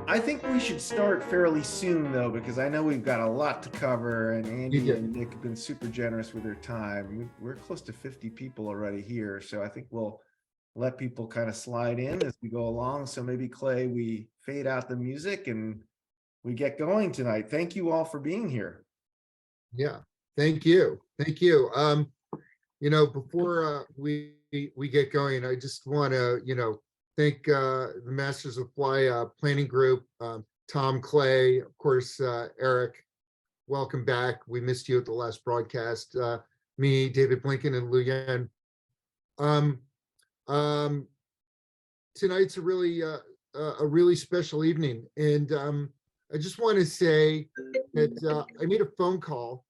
I think we should start fairly soon, though, because I know we've got a lot to cover, and You Andy do. and Nick have been super generous with their time. We're close to 50 people already here, so I think we'll let people kind of slide in as we go along. So maybe, Clay, we fade out the music and we get going tonight. Thank you all for being here. Yeah. Thank you. Thank you. Before we get going, I just want to, thank the Masters of Fly planning group, Tom, Clay, of course, Eric. Welcome back. We missed you at the last broadcast. Me, David Blinken, and Lu Yan. Um, um, Tonight's a really special evening, and I just want to say that I made a phone call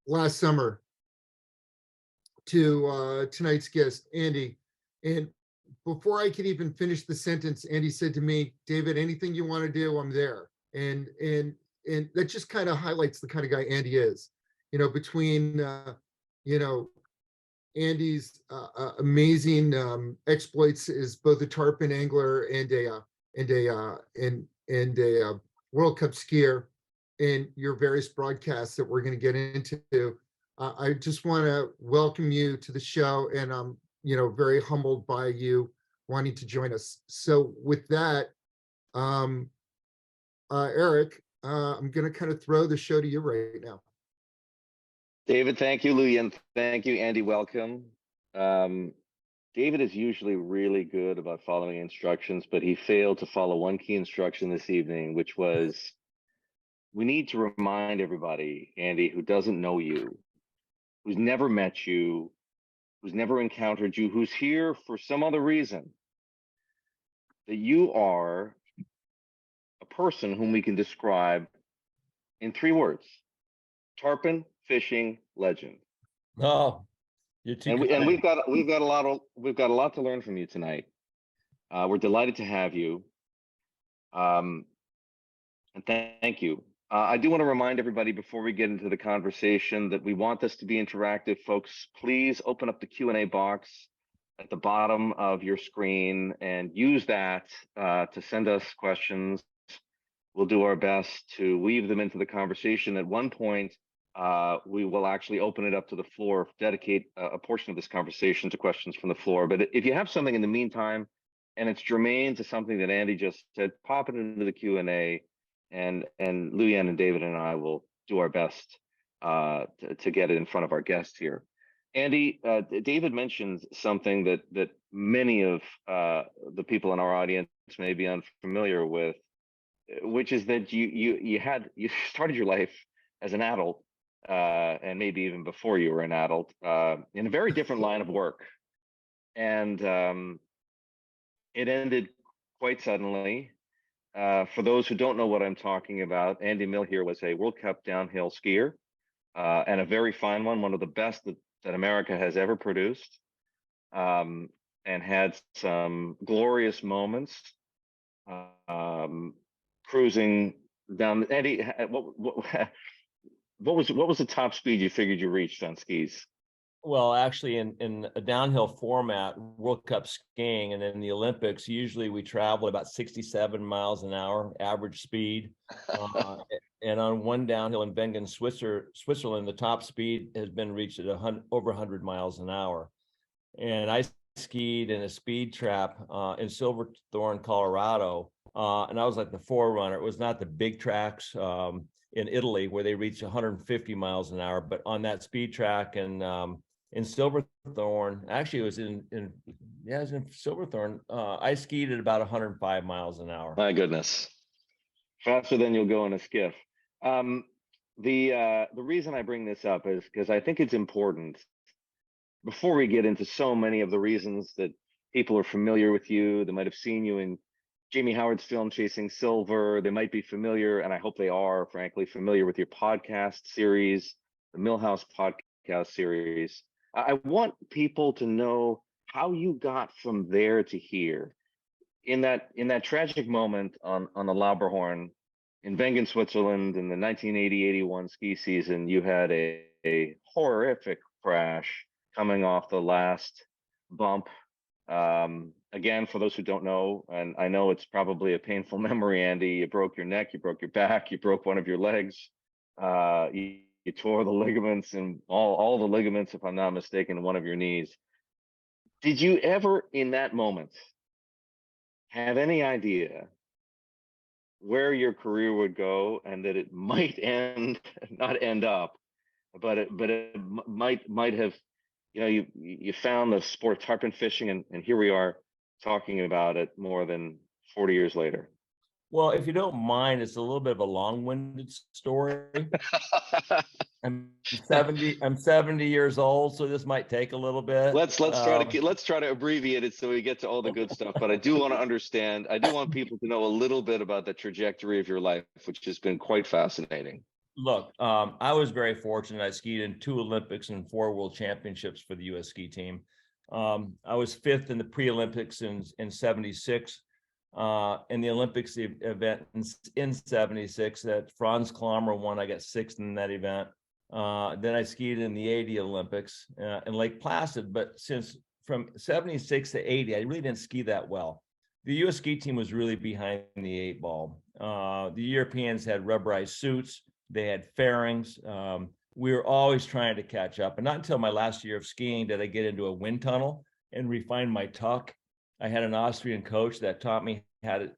last summer to tonight's guest, Andy, and before I could even finish the sentence, Andy said to me, "David, anything you want to do, I'm there." And that just kind of highlights the kind of guy Andy is. Between you know Andy's amazing exploits as both a tarpon angler and a World Cup skier, and your various broadcasts that we're going to get into. I just want to welcome you to the show, and I'm very humbled by you wanting to join us. So with that, Eric, I'm going to kind of throw the show to you right now. David, thank you. Luyan, thank you. Andy, welcome. David is usually really good about following instructions, but he failed to follow one key instruction this evening, which was we need to remind everybody, Andy, who doesn't know you, who's never met you, who's never encountered you, who's here for some other reason, that you are a person whom we can describe in 3 words: tarpon fishing legend. Oh, you're too And kind. we've got a lot to learn from you tonight. We're delighted to have you. And thank you. I do want to remind everybody before we get into the conversation that we want this to be interactive, folks. Please open up the Q&A box at the bottom of your screen and use that to send us questions. We'll do our best to weave them into the conversation. At one point, we will actually open it up to the floor, dedicate a portion of this conversation to questions from the floor. But if you have something in the meantime, and it's germane to something that Andy just said, pop it into the Q&A, and Luyan and David and I will do our best to get it in front of our guest here. Andy, David mentioned something that many of the people in our audience may be unfamiliar with, which is that you started your life as an adult, and maybe even before you were an adult, in a very different line of work, and it ended quite suddenly. For those who don't know what I'm talking about, Andy Mill here was a World Cup downhill skier, and a very fine one of the best that America has ever produced, and had some glorious moments. Cruising down. Andy, what was the top speed you figured you reached on skis? Well, actually, in a downhill format, World Cup skiing, and in the Olympics, usually we travel about 67 miles an hour average speed. And on one downhill in Wengen, Switzerland, the top speed has been reached at over 100 miles an hour. And I skied in a speed trap in Silverthorne, Colorado, and I was like the forerunner. It was not the big tracks in Italy where they reach 150 miles an hour, but on that speed track in Silverthorne, actually it was in Silverthorne, I skied at about 105 miles an hour. My goodness, faster than you'll go in a skiff. The reason I bring this up is because I think it's important, before we get into so many of the reasons that people are familiar with you, they might have seen you in Jamie Howard's film Chasing Silver, they might be familiar, and I hope they are, frankly, familiar with your podcast series, the Millhouse podcast series. I want people to know how you got from there to here. In that tragic moment on the Lauberhorn in Wengen, Switzerland, in the 1980-81 ski season, you had a horrific crash coming off the last bump Again, for those who don't know, and I know it's probably a painful memory, Andy, you broke your neck, you broke your back, you broke one of your legs, you tore the ligaments and all the ligaments, if I'm not mistaken, in one of your knees. Did you ever, in that moment, have any idea where your career would go and that it might end, not end up, but it might have, you found the sport tarpon fishing, and here we are talking about it more than 40 years later. Well, if you don't mind, it's a little bit of a long-winded story. I'm 70 years old, so this might take a little bit. Let's try to abbreviate it so we get to all the good stuff. But I do want to understand. I do want people to know a little bit about the trajectory of your life, which has been quite fascinating. Look, I was very fortunate. I skied in 2 Olympics and 4 World Championships for the U.S. ski team. I was 5th in the pre-Olympics in 76. In the Olympics event in 76 that Franz Klammer won, I got 6th in that event. Then I skied in the 80 Olympics in Lake Placid, but since from 76 to 80, I really didn't ski that well. The U.S. ski team was really behind the 8 ball. The Europeans had rubberized suits. They had fairings. We were always trying to catch up. And not until my last year of skiing did I get into a wind tunnel and refine my tuck. I had an Austrian coach that taught me how to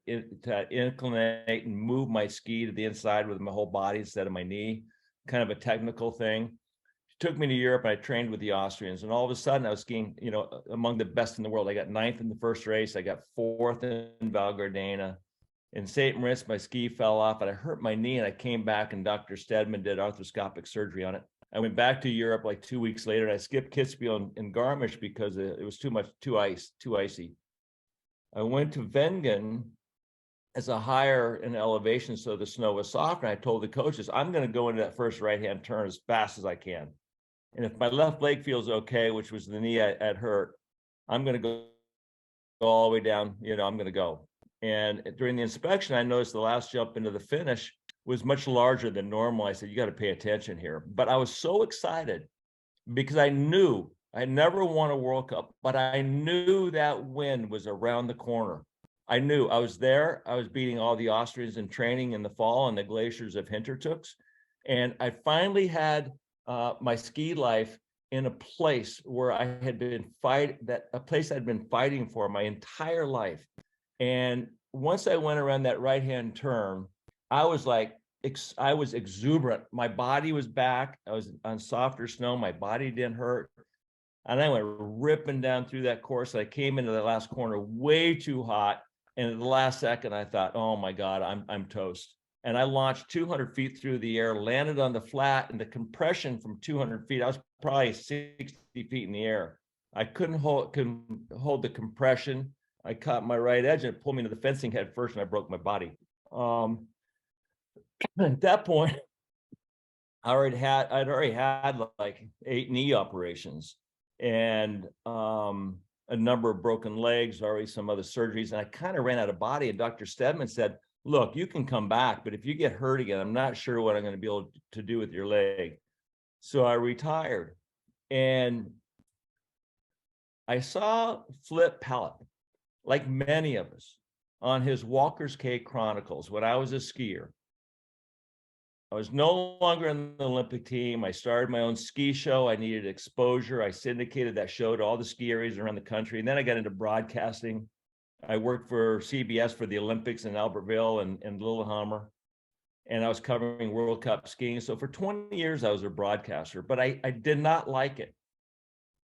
inclinate and move my ski to the inside with my whole body instead of my knee, kind of a technical thing. She took me to Europe and I trained with the Austrians, and all of a sudden I was skiing, among the best in the world. I got 9th in the first race. I got 4th in Val Gardena. In St. Moritz, my ski fell off and I hurt my knee, and I came back and Dr. Stedman did arthroscopic surgery on it. I went back to Europe like 2 weeks later, and I skipped Kitzbühel and Garmisch because it was too icy. I went to Wengen as a higher in elevation, so the snow was soft, and I told the coaches, I'm going to go into that first right-hand turn as fast as I can. And if my left leg feels okay, which was the knee I'd hurt, I'm going to go all the way down, I'm going to go. And during the inspection, I noticed the last jump into the finish was much larger than normal. I said, you got to pay attention here. But I was so excited because I knew I never won a World Cup, but I knew that win was around the corner. I knew I was there. I was beating all the Austrians in training in the fall on the glaciers of Hintertux. And I finally had my ski life in a place where I had been a place I'd been fighting for my entire life. And once I went around that right-hand turn, I was exuberant. My body was back. I was on softer snow. My body didn't hurt. And I went ripping down through that course. I came into the last corner way too hot. And at the last second, I thought, oh my God, I'm toast. And I launched 200 feet through the air, landed on the flat, and the compression from 200 feet, I was probably 60 feet in the air. I couldn't hold the compression. I caught my right edge and it pulled me to the fencing head first, and I broke my body. At that point, I'd already had like 8 knee operations and a number of broken legs, already some other surgeries, and I kind of ran out of body. And Dr. Stedman said, look, you can come back, but if you get hurt again, I'm not sure what I'm going to be able to do with your leg. So I retired, and I saw Flip Pallet, like many of us, on his Walker's Cay Chronicles when I was a skier. I was no longer in the Olympic team. I started my own ski show. I needed exposure. I syndicated that show to all the ski areas around the country. And then I got into broadcasting. I worked for CBS for the Olympics in Albertville and Lillehammer. And I was covering World Cup skiing. So for 20 years, I was a broadcaster, but I did not like it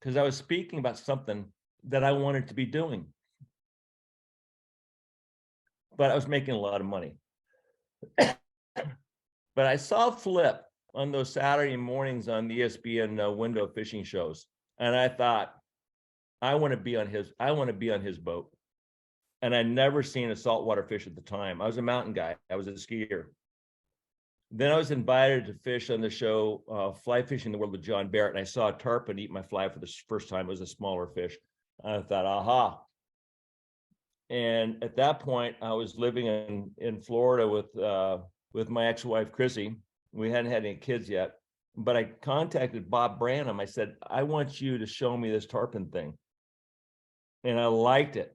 because I was speaking about something that I wanted to be doing. But I was making a lot of money. But I saw Flip on those Saturday mornings on the ESPN window fishing shows, and I thought, I want to be on his boat. And I'd never seen a saltwater fish at the time. I was a mountain guy. I was a skier. Then I was invited to fish on the show, Fly Fishing the World with John Barrett, and I saw a tarpon eat my fly for the first time. It was a smaller fish. I thought, aha. And at that point, I was living in Florida with my ex-wife, Chrissy. We hadn't had any kids yet, but I contacted Bob Branham. I said, I want you to show me this tarpon thing. and I liked it.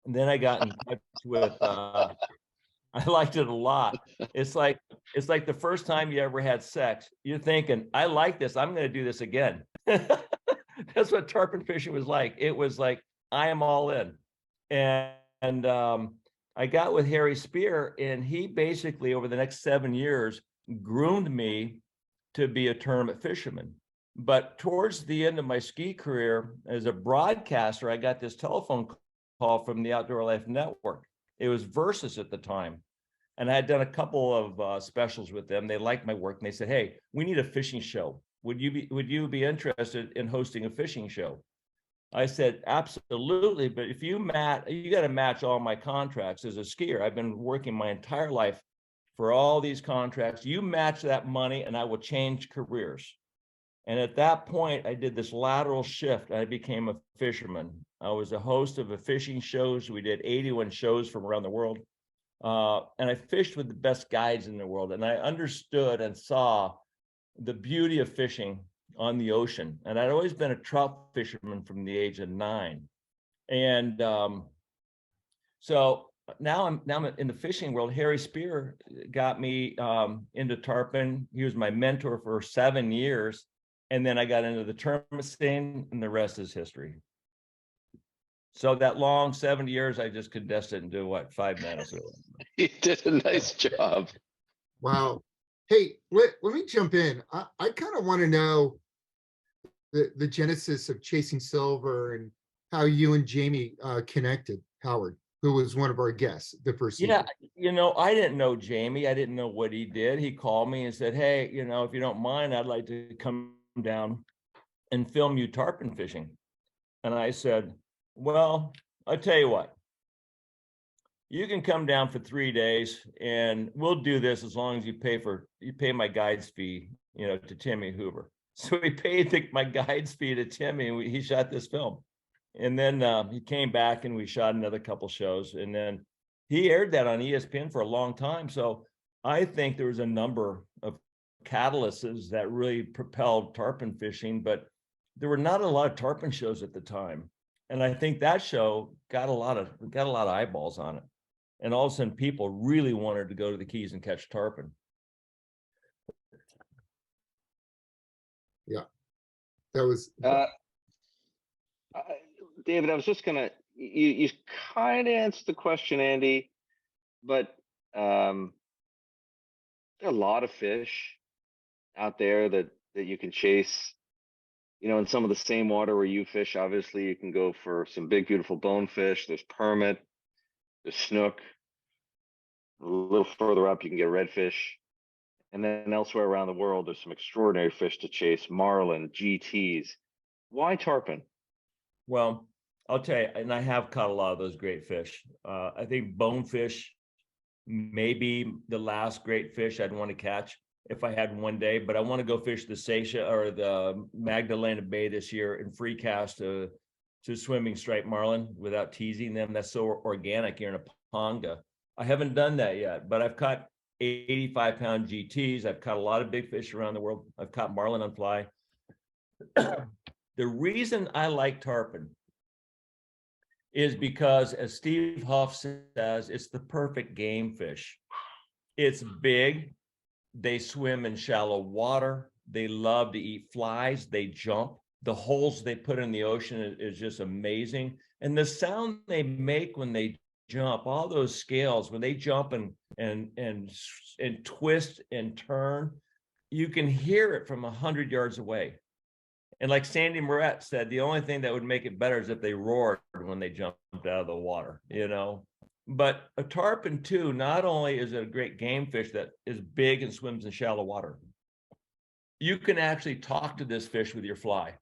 And then I got in touch with, I liked it a lot. It's like the first time you ever had sex. You're thinking, I like this. I'm going to do this again. That's what tarpon fishing was like. It was like, I am all in. And I got with Harry Spear, and he basically, over the next 7 years, groomed me to be a tournament fisherman. But towards the end of my ski career as a broadcaster, I got this telephone call from the Outdoor Life Network. It was Versus at the time. And I had done a couple of specials with them. They liked my work, and they said, hey, we need a fishing show. Would you be interested in hosting a fishing show? I said, absolutely. But if you got to match all my contracts as a skier. I've been working my entire life for all these contracts. You match that money and I will change careers. And at that point, I did this lateral shift. I became a fisherman. I was a host of a fishing shows. We did 81 shows from around the world. And I fished with the best guides in the world. And I understood and saw the beauty of fishing on the ocean. And I'd always been a trout fisherman from the age of 9. And so now I'm in the fishing world. Harry Spear got me into tarpon. He was my mentor for 7 years. And then I got into the tournament scene, and the rest is history. So that long 70 years, I just condensed it into what, 5 minutes? You did a nice job. Wow. Hey, let me jump in. I kind of want to know the genesis of Chasing Silver and how you and Jamie connected, Howard, who was one of our guests the first season. Yeah, I didn't know Jamie. I didn't know what he did. He called me and said, hey, if you don't mind, I'd like to come down and film you tarpon fishing. And I said, well, I'll tell you what, you can come down for 3 days and we'll do this as long as you pay my guide's fee, to Timmy Hoover. So he paid my guide's fee to Timmy, and he shot this film. And then he came back and we shot another couple shows, and then he aired that on ESPN for a long time. So I think there was a number of catalysts that really propelled tarpon fishing, but there were not a lot of tarpon shows at the time. And I think that show got a lot of eyeballs on it. And all of a sudden people really wanted to go to the Keys and catch tarpon. Yeah, that was David, I was just gonna, you kind of answered the question, Andy, but there are a lot of fish out there that you can chase, in some of the same water where you fish. Obviously, you can go for some big, beautiful bonefish. There's permit, there's snook. A little further up, you can get redfish. And then elsewhere around the world, there's some extraordinary fish to chase: marlin, GTs. Why tarpon? Well, I'll tell you, and I have caught a lot of those great fish. I think bonefish may be the last great fish I'd want to catch if I had one day, but I want to go fish the Seisha or the Magdalena Bay this year and free cast to swimming striped marlin without teasing them. That's so organic here in Apanga. I haven't done that yet, but I've caught 85-pound GTs. I've caught a lot of big fish around the world. I've caught marlin on fly. The reason I like tarpon is because, as Steve Huff says, it's the perfect game fish. It's big. They swim in shallow water. They love to eat flies. They jump. The holes they put in the ocean is just amazing. And the sound they make when they jump, all those scales, when they jump and twist and turn, you can hear it from 100 yards away. And like Sandy Moret said, the only thing that would make it better is if they roared when they jumped out of the water, But a tarpon too, not only is it a great game fish that is big and swims in shallow water, you can actually talk to this fish with your fly.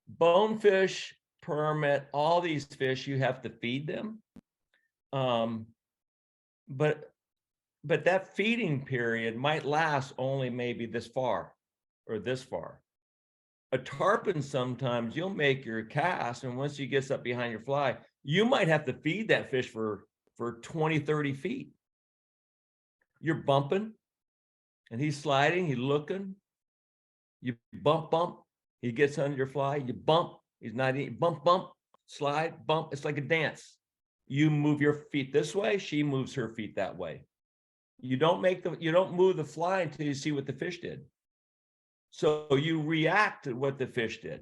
Bonefish, permit, all these fish, you have to feed them. But that feeding period might last only maybe this far or this far. A tarpon, sometimes you'll make your cast, and once you get up behind your fly, you might have to feed that fish for 20, 30 feet. You're bumping, and he's sliding, he's looking. You bump, he gets under your fly, you bump, He's not eating. Bump, bump, slide, bump. It's like a dance. You move your feet this way, she moves her feet that way. You don't move the fly until you see what the fish did. So you react to what the fish did.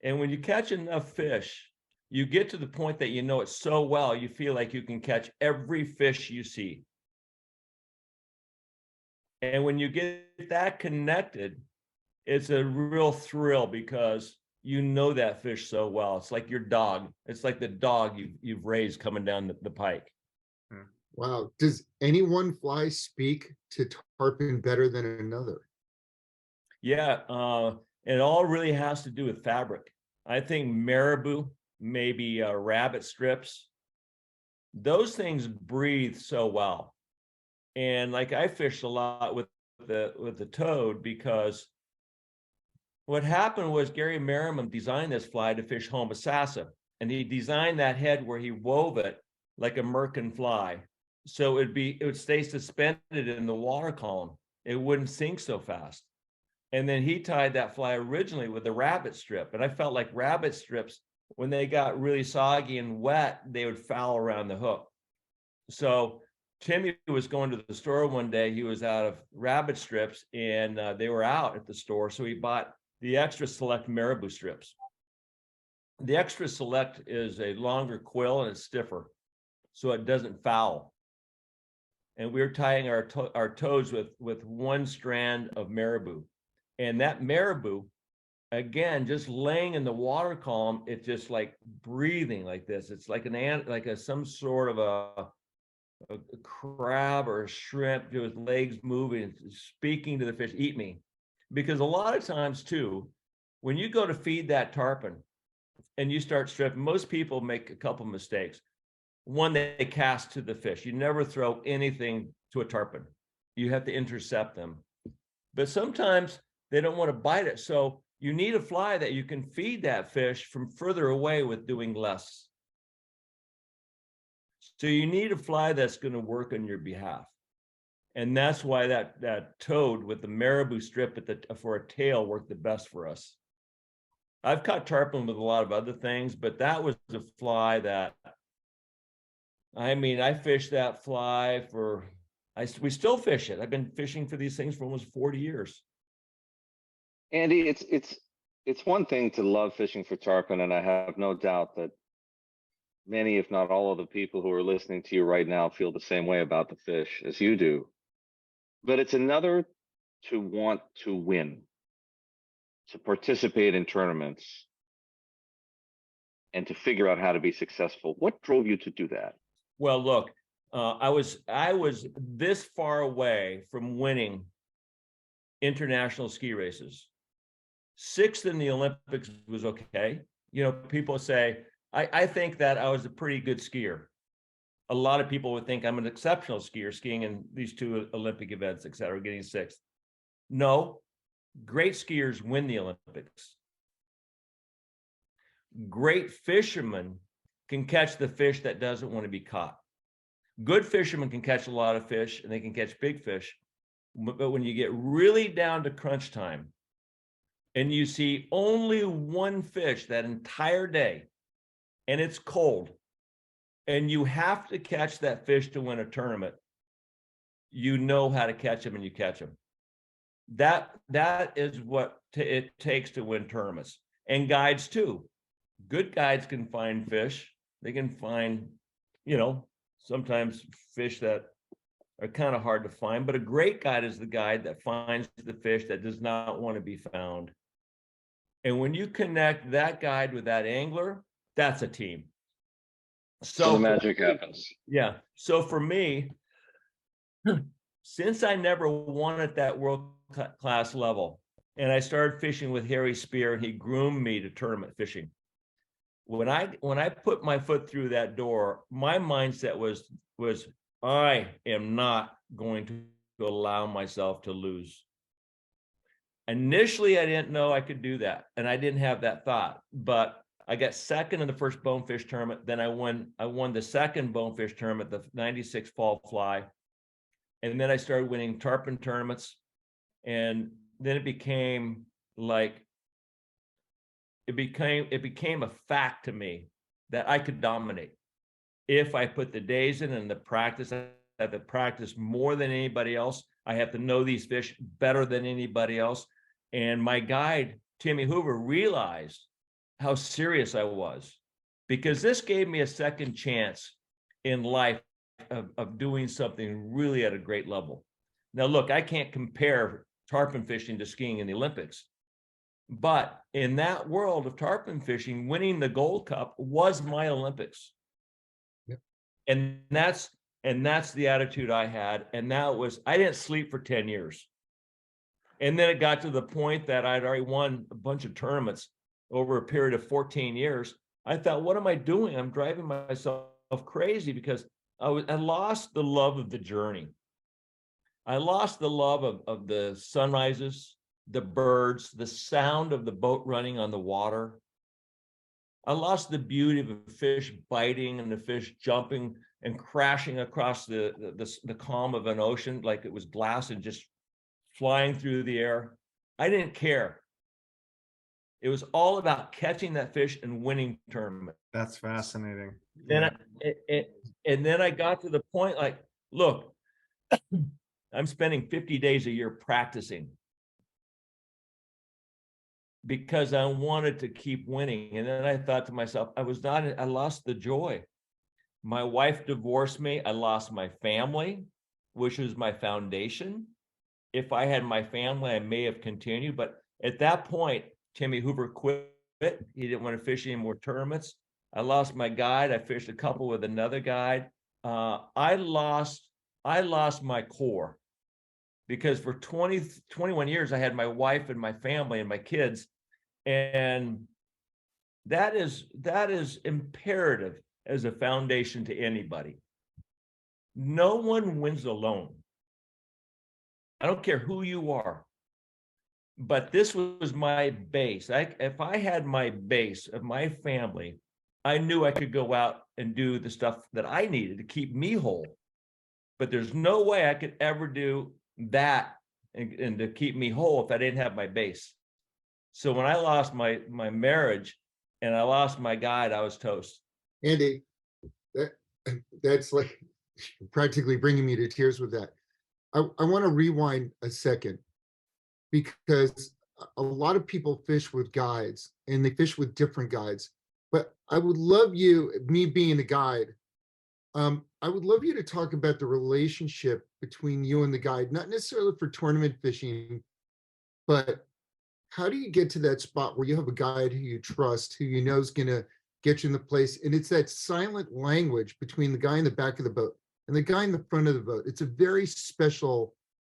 And when you catch enough fish, you get to the point that you know it so well, you feel like you can catch every fish you see. And when you get that connected, it's a real thrill because you know that fish so well. It's like your dog. It's like the dog you've raised coming down the pike. Wow. Does any one fly speak to tarpon better than another? Yeah, it all really has to do with fabric. I think marabou, maybe rabbit strips, those things breathe so well. And like I fished a lot with the toad because what happened was Gary Merriman designed this fly to fish homosassa, and he designed that head where he wove it like a merkin fly. So it would stay suspended in the water column. It wouldn't sink so fast. And then he tied that fly originally with a rabbit strip. And I felt like rabbit strips, when they got really soggy and wet, they would foul around the hook. So Timmy was going to the store one day. He was out of rabbit strips and they were out at the store. So he bought the extra select marabou strips. The extra select is a longer quill and it's stiffer, so it doesn't foul. And we were tying our toes with one strand of marabou. And that marabou, again, just laying in the water column, it's just like breathing like this. It's like some sort of a crab or a shrimp with legs moving, speaking to the fish, eat me. Because a lot of times too, when you go to feed that tarpon and you start stripping, most people make a couple mistakes. One, they cast to the fish. You never throw anything to a tarpon. You have to intercept them. But sometimes they don't want to bite it. So you need a fly that you can feed that fish from further away with doing less. So you need a fly that's going to work on your behalf. And that's why that toad with the marabou strip for a tail worked the best for us. I've caught tarpon with a lot of other things, but that was the fly that, I mean, I fished that fly we still fish it. I've been fishing for these things for almost 40 years. Andy, it's one thing to love fishing for tarpon, and I have no doubt that many, if not all of the people who are listening to you right now feel the same way about the fish as you do. But it's another to want to win, to participate in tournaments, and to figure out how to be successful. What drove you to do that? Well, look, I was this far away from winning international ski races. 6th in the Olympics was okay. You know, people say, I think that I was a pretty good skier. A lot of people would think I'm an exceptional skier, skiing in these 2 Olympic events, et cetera, getting 6th. No, great skiers win the Olympics. Great fishermen can catch the fish that doesn't want to be caught. Good fishermen can catch a lot of fish and they can catch big fish. But when you get really down to crunch time and you see only one fish that entire day and it's cold and you have to catch that fish to win a tournament, you know how to catch them and you catch them. That is what it takes to win tournaments. And guides too. Good guides can find fish. They can find, you know, sometimes fish that are kind of hard to find, but a great guide is the guide that finds the fish that does not want to be found. And when you connect that guide with that angler, that's a team. So the magic happens. Yeah. So for me, since I never won at that world class level, and I started fishing with Harry Spear, and he groomed me to tournament fishing. When I put my foot through that door, my mindset was I am not going to allow myself to lose. Initially, I didn't know I could do that, and I didn't have that thought. But I got second in the first bonefish tournament. Then I won the second bonefish tournament, the '96 fall fly, and then I started winning tarpon tournaments, and then it became like it became a fact to me that I could dominate if I put the days in and the practice. I have to practice more than anybody else. I have to know these fish better than anybody else. And my guide, Timmy Hoover, realized how serious I was, because this gave me a second chance in life of doing something really at a great level. Now, look, I can't compare tarpon fishing to skiing in the Olympics, but in that world of tarpon fishing, winning the gold cup was my Olympics. Yep. And that's the attitude I had. And that was, I didn't sleep for 10 years. And then it got to the point that I'd already won a bunch of tournaments over a period of 14 years. I thought, what am I doing? I'm driving myself crazy, because I lost the love of the journey. I lost the love of the sunrises, the birds, the sound of the boat running on the water. I lost the beauty of a fish biting and the fish jumping and crashing across the calm of an ocean like it was glass and just flying through the air. I didn't care. It was all about catching that fish and winning tournament. That's fascinating. Then and then I got to the point like, look, I'm spending 50 days a year practicing because I wanted to keep winning. And then I thought to myself, I lost the joy. My wife divorced me. I lost my family, which was my foundation. If I had my family, I may have continued. But at that point, Timmy Hoover quit. He didn't want to fish any more tournaments. I lost my guide. I fished a couple with another guide. I lost my core, because for 21 years, I had my wife and my family and my kids. And that is imperative as a foundation to anybody. No one wins alone. I don't care who you are. But this was my base. If I had my base of my family, I knew I could go out and do the stuff that I needed to keep me whole. But there's no way I could ever do that and to keep me whole if I didn't have my base. So when I lost my marriage and I lost my guide, I was toast. Andy, that's like practically bringing me to tears with that. I want to rewind a second, because a lot of people fish with guides and they fish with different guides. But I would love you, me being a guide, I would love you to talk about the relationship between you and the guide, not necessarily for tournament fishing, but how do you get to that spot where you have a guide who you trust, who you know is going to get you in the place? And it's that silent language between the guy in the back of the boat and the guy in the front of the boat. It's a very special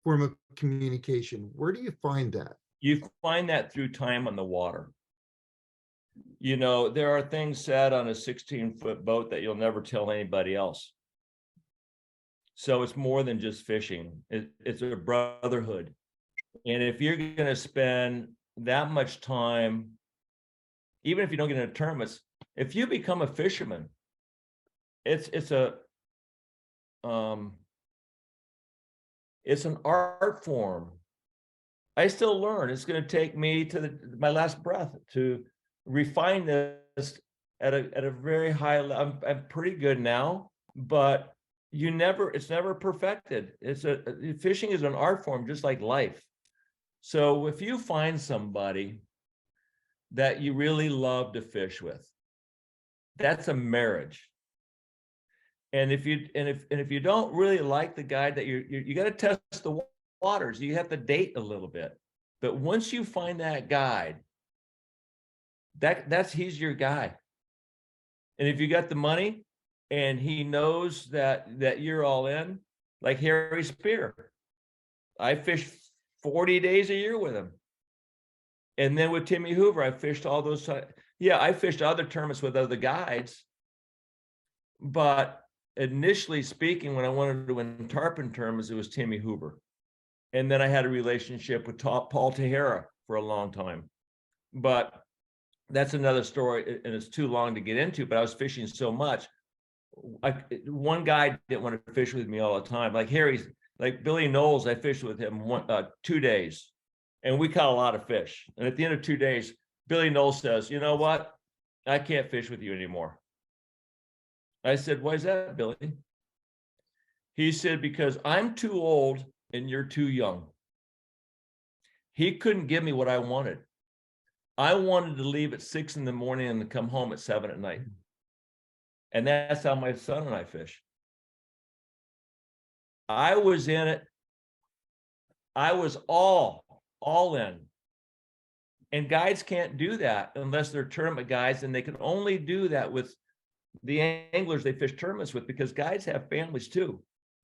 form of communication. Where do you find that? You find that through time on the water. You know, there are things said on a 16-foot boat that you'll never tell anybody else. So it's more than just fishing. It's a brotherhood. And if you're going to spend that much time, even if you don't get into tournaments, if you become a fisherman, it's an art form. I still learn. It's going to take me to my last breath to refine this at a very high level. I'm pretty good now, but it's never perfected. Fishing is an art form, just like life. So if you find somebody that you really love to fish with, that's a marriage. And if you don't really like the guy, that you got to test the waters. You have to date a little bit. But once you find that guide, he's your guy. And if you got the money and he knows that you're all in, like Harry Spear, I fished 40 days a year with him. And then with Timmy Hoover, I fished all those. Yeah, I fished other tournaments with other guides. But initially speaking, when I wanted to win tarpon tournaments, it was Timmy Hoover. And then I had a relationship with Paul Tahara for a long time. But that's another story, and it's too long to get into, but I was fishing so much. One guy didn't want to fish with me all the time. Like Billy Knowles, I fished with him 2 days, and we caught a lot of fish. And at the end of 2 days, Billy Knowles says, you know what? I can't fish with you anymore. I said, why is that, Billy? He said, because I'm too old and you're too young. He couldn't give me what I wanted. I wanted to leave at 6 in the morning and come home at 7 at night. And that's how my son and I fish. I was in it. I was all in. And guides can't do that unless they're tournament guides, and they can only do that with the anglers they fish tournaments with, because guides have families too.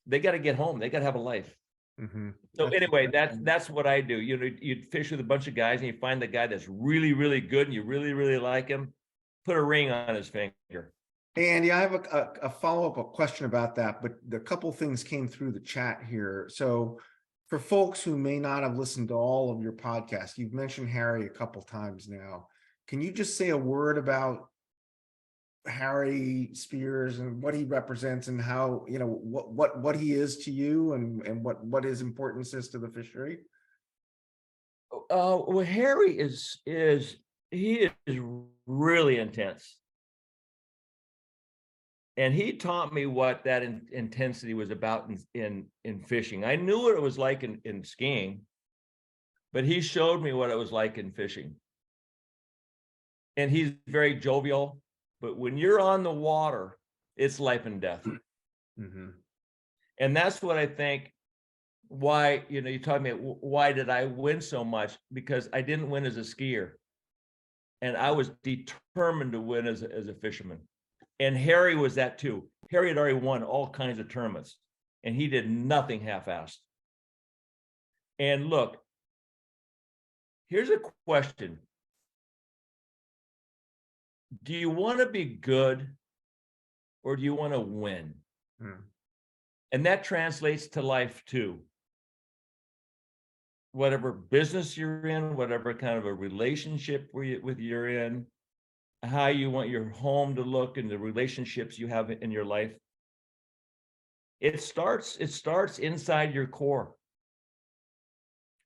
They got to get home. They got to have a life. Mhm. So That's- anyway, that's what I do. You know, you'd fish with a bunch of guys and you find the guy that's really, really good and you really, really like him, put a ring on his finger. Hey, Andy, I have a follow-up question about that, but a couple things came through the chat here. So for folks who may not have listened to all of your podcasts, you've mentioned Harry a couple times now. Can you just say a word about Harry Spears and what he represents and how, you know, what he is to you and what his importance is to the fishery? Well, Harry he is really intense. And he taught me what that intensity was about in fishing. I knew what it was like in skiing, but he showed me what it was like in fishing. And he's very jovial, but when you're on the water, it's life and death. Mm-hmm. And that's what I think why, you know, you taught me why did I win so much? Because I didn't win as a skier. And I was determined to win as a fisherman. And Harry was that too. Harry had already won all kinds of tournaments and he did nothing half-assed. And look, here's a question. Do you want to be good or do you want to win? Hmm. And that translates to life too. Whatever business you're in, whatever kind of a relationship you're in, how you want your home to look and the relationships you have in your life. It starts inside your core.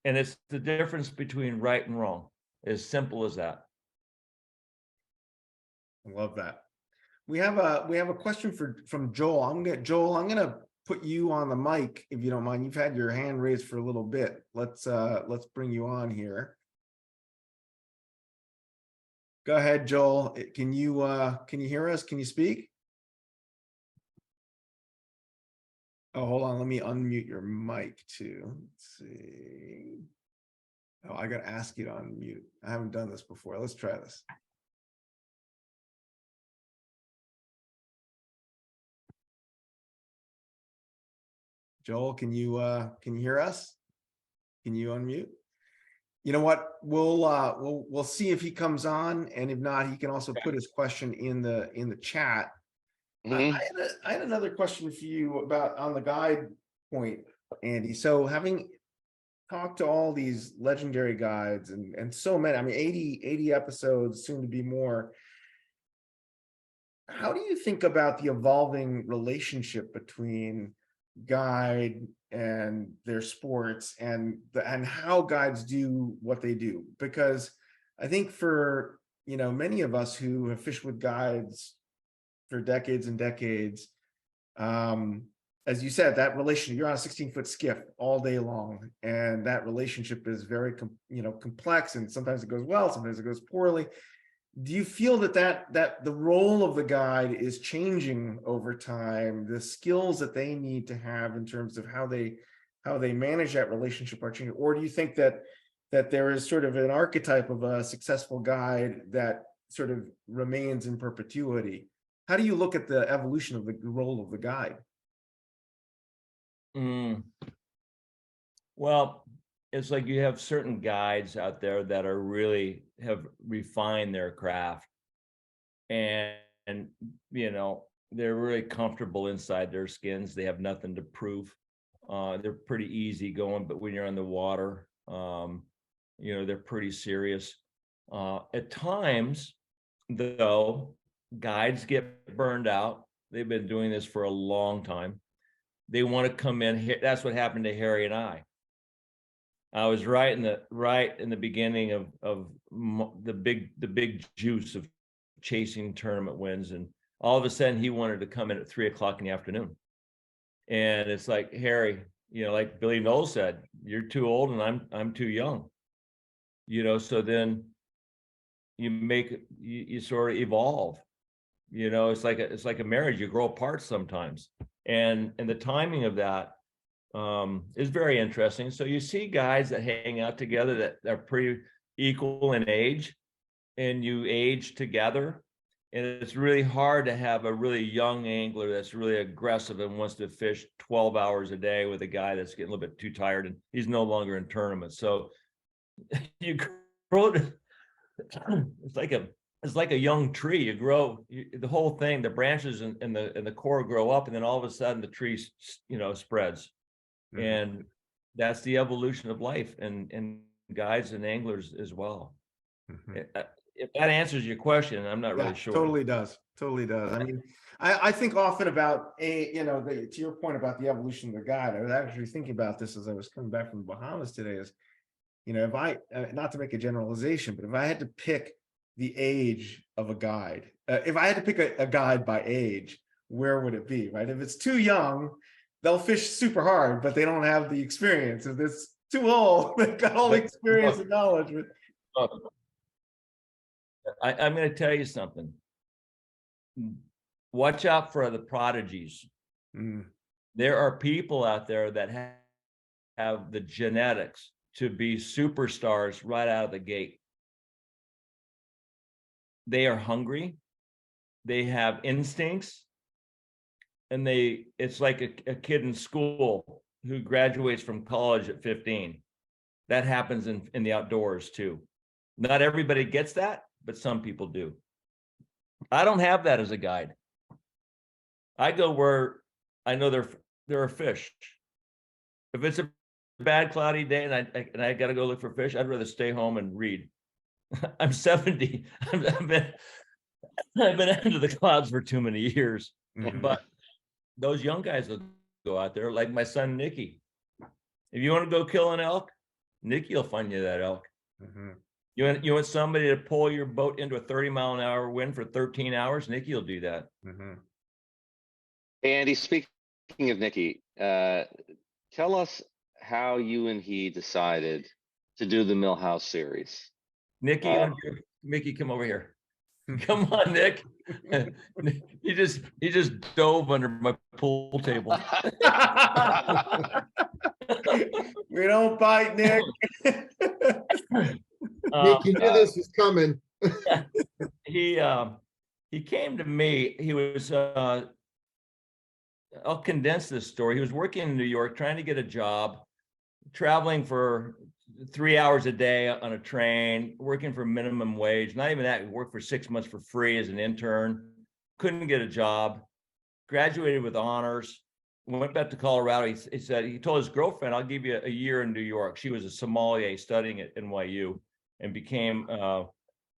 And it's the difference between right and wrong. As simple as that. I love that. We have a question from Joel. Joel, I'm gonna put you on the mic if you don't mind. You've had your hand raised for a little bit. Let's bring you on here. Go ahead, Joel. Can you hear us? Can you speak? Oh, hold on. Let me unmute your mic too. Let's see. Oh, I gotta ask you to unmute. I haven't done this before. Let's try this. Joel, can you hear us? Can you unmute? You know what? We'll see if he comes on, and if not, he can also put his question in the chat. Mhm. I had another question for you about on the guide point, Andy. So having talked to all these legendary guides and so many, I mean 80 episodes, soon to be more. How do you think about the evolving relationship between guide and their sports and how guides do what they do? Because I think for, you know, many of us who have fished with guides for decades and decades, as you said, that relationship, you're on a 16-foot skiff all day long, and that relationship is very complex, and sometimes it goes well, sometimes it goes poorly. Do you feel that the role of the guide is changing over time? The skills that they need to have in terms of how they manage that relationship are changing, or do you think that there is sort of an archetype of a successful guide that sort of remains in perpetuity? How do you look at the evolution of the role of the guide? Well, it's like you have certain guides out there that are really have refined their craft and you know, they're really comfortable inside their skins. They have nothing to prove. They're pretty easy going, but when you're on the water, you know, they're pretty serious. At times, though, guides get burned out. They've been doing this for a long time. They want to come in. That's what happened to Harry and I. I was right in the beginning of the big juice of chasing tournament wins, and all of a sudden he wanted to come in at 3 o'clock in the afternoon. And it's like, Harry, like Billy Knowles said, you're too old and I'm too young. So then you sort of evolve. It's like a marriage, you grow apart sometimes. And the timing of that is very interesting. So you see guys that hang out together that are pretty equal in age, and you age together. And it's really hard to have a really young angler that's really aggressive and wants to fish 12 hours a day with a guy that's getting a little bit too tired and he's no longer in tournaments. So you grow to, it's like a young tree. You grow, the whole thing, the branches and the core grow up, and then all of a sudden the tree, spreads. Mhm. And that's the evolution of life, and guides and anglers as well. Mhm. If that answers your question, I'm not really Yeah, sure. totally does. Totally does. I mean, I think often about to your point about the evolution of the guide. I was actually thinking about this as I was coming back from the Bahamas today. Is if I not to make a generalization, but if I had to pick the age of a guide, if I had to pick a guide by age, where would it be? Right? If it's too young, they'll fish super hard, but they don't have the experience. If it's too old, they've got all the experience and knowledge. But I'm going to tell you something. Watch out for the prodigies. Mm. There are people out there that have the genetics to be superstars right out of the gate. They are hungry. They have instincts. And it's like a kid in school who graduates from college at 15. That happens in the outdoors too. Not everybody gets that, but some people do. I don't have that as a guide. I go where I know there are fish. If it's a bad cloudy day and I got to go look for fish, I'd rather stay home and read. I'm 70. I've been under the clouds for too many years. Mhm. But those young guys will go out there, like my son Nicky. If you want to go kill an elk, Nicky will find you that elk. Mhm. You want somebody to pull your boat into a 30-mile-an-hour wind for 13 hours, Nicky will do that. Mhm. Hey, Andy, speaking of Nikki, tell us how you and he decided to do the Millhouse series. Nicky, Mickey, come over here. Come on, Nick. He just dove under my pool table. We don't bite, Nick. Nick, you knew this was coming. He came to me. He was I'll condense this story. He was working in New York, trying to get a job, traveling for 3 hours a day on a train, working for minimum wage. Not even that, he worked for 6 months for free as an intern, couldn't get a job, graduated with honors, went back to Colorado. He told his girlfriend, I'll give you a year in New York. She was a sommelier studying at NYU and became,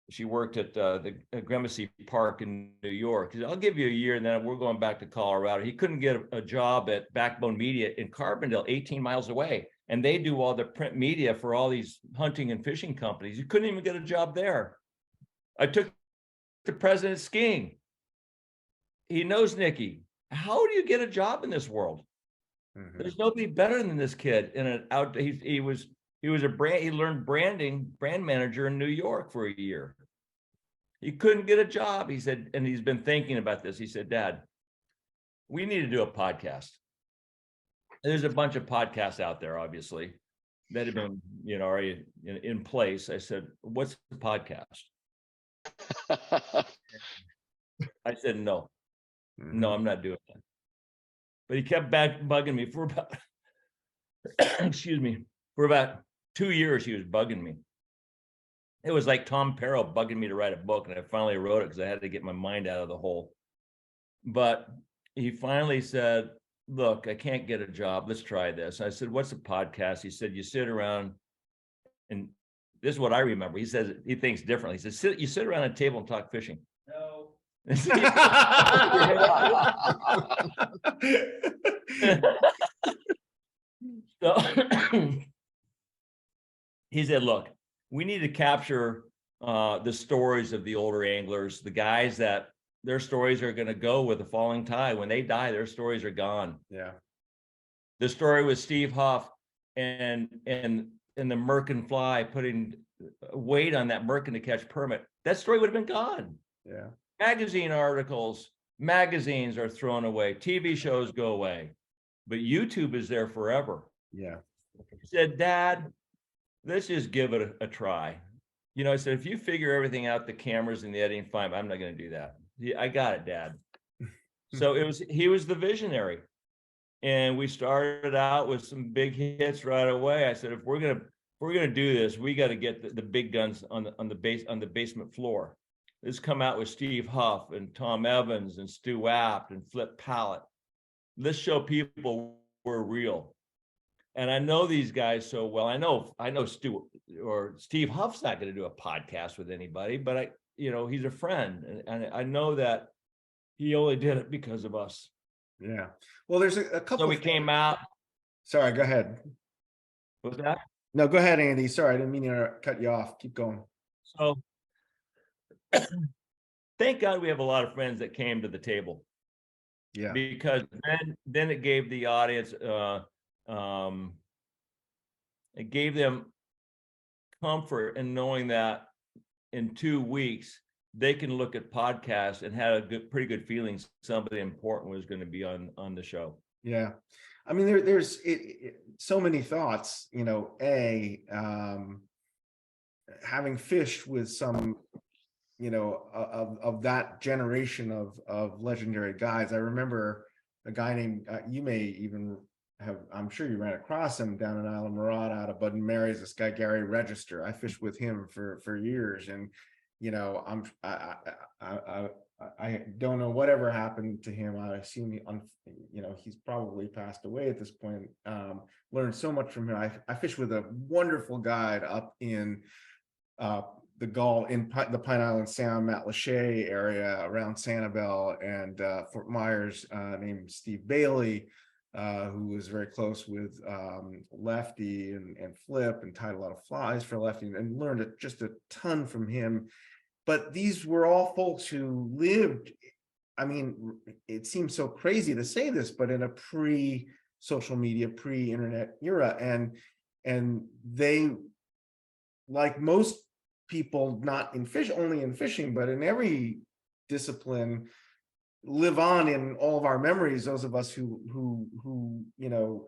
she worked at the Gramercy Park in New York. He said, I'll give you a year and then we're going back to Colorado. He couldn't get a job at Backbone Media in Carbondale, 18 miles away. And they do all the print media for all these hunting and fishing companies. You couldn't even get a job there. I took the president skiing. He knows Nicky. How do you get a job in this world? Mhm. There's nobody better than this kid. He learned brand manager in New York for a year. He couldn't get a job. He said, and he's been thinking about this. He said, Dad, we need to do a podcast. There's a bunch of podcasts out there, obviously, that have been, already in place. I said, what's the podcast? I said, no, I'm not doing that. But he kept bugging me for about, for about 2 years. He was bugging me. It was like Tom Perro bugging me to write a book, and I finally wrote it because I had to get my mind out of the hole. But he finally said, look, I can't get a job. Let's try this. I said, what's a podcast? He said, you sit around, and this is what I remember. He says, he thinks differently. He says, you sit around a table and talk fishing. No. So he said, look, we need to capture the stories of the older anglers, the guys that their stories are going to go with the falling tide. When they die, their stories are gone. Yeah. The story with Steve Huff and the Merkin fly putting weight on that Merkin to catch permit, that story would have been gone. Yeah. Magazine articles, magazines are thrown away, TV shows go away, but YouTube is there forever. Yeah. He said, Dad, let's just give it a try. You know, I said, if you figure everything out, the cameras and the editing, fine, I'm not going to do that. I got it, Dad. So he was the visionary. And we started out with some big hits right away. I said, if we're gonna do this, we got to get the big guns on the basement floor. Let's come out with Steve Huff and Tom Evans and Stu Apt and Flip Pallet. Let's show people we're real. And I know these guys so well. I know Steve Huff's not going to do a podcast with anybody, but he's a friend, and I know that he only did it because of us. Yeah. Well, there's a couple. So we came out. Sorry, go ahead. What was that? No, go ahead, Andy. Sorry, I didn't mean to cut you off. Keep going. So thank God we have a lot of friends that came to the table. Yeah. Because then it gave the audience it gave them comfort in knowing that in 2 weeks they can look at podcasts and had pretty good feelings somebody important was going to be on the show. Yeah. I mean, there's so many thoughts, having fished with some, of that generation of legendary guys. I remember a guy named, you may even have, I'm sure you ran across him down in Isla Morada out of Bud and Mary's, this guy, Gary Register. I fished with him for years. And, I don't know whatever happened to him. I assume he's probably passed away at this point. Learned so much from him. I fished with a wonderful guide up in the Gull, in the Pine Island Sound, Matlacha area around Sanibel and Fort Myers, named Steve Bailey, who was very close with Lefty and Flip, and tied a lot of flies for Lefty, and learned just a ton from him. But these were all folks who lived, I mean, it seems so crazy to say this, but in a pre-social media, pre-internet era. And they, like most people, not in only in fishing, but in every discipline, live on in all of our memories, those of us who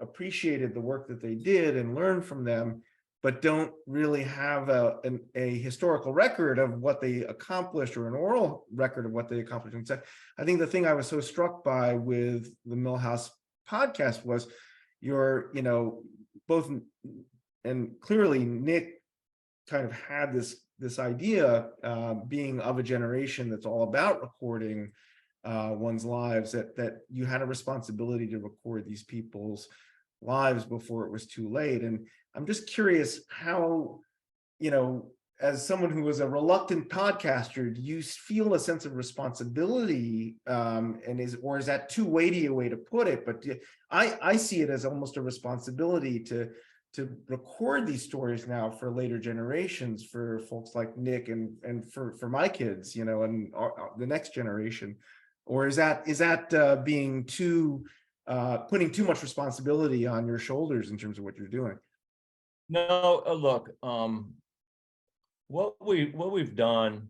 appreciated the work that they did and learned from them, but don't really have a historical record of what they accomplished, or an oral record of what they accomplished. And so I think the thing I was so struck by with the Millhouse podcast was both, and clearly Nick kind of had this idea, being of a generation that's all about recording one's lives, that you had a responsibility to record these people's lives before it was too late. And I'm just curious how, as someone who was a reluctant podcaster, do you feel a sense of responsibility? Is that too weighty a way to put it? But I see it as almost a responsibility to record these stories now for later generations, for folks like Nick and for my kids, and the next generation. Or is that being too putting too much responsibility on your shoulders in terms of what you're doing? No, look, what we've done,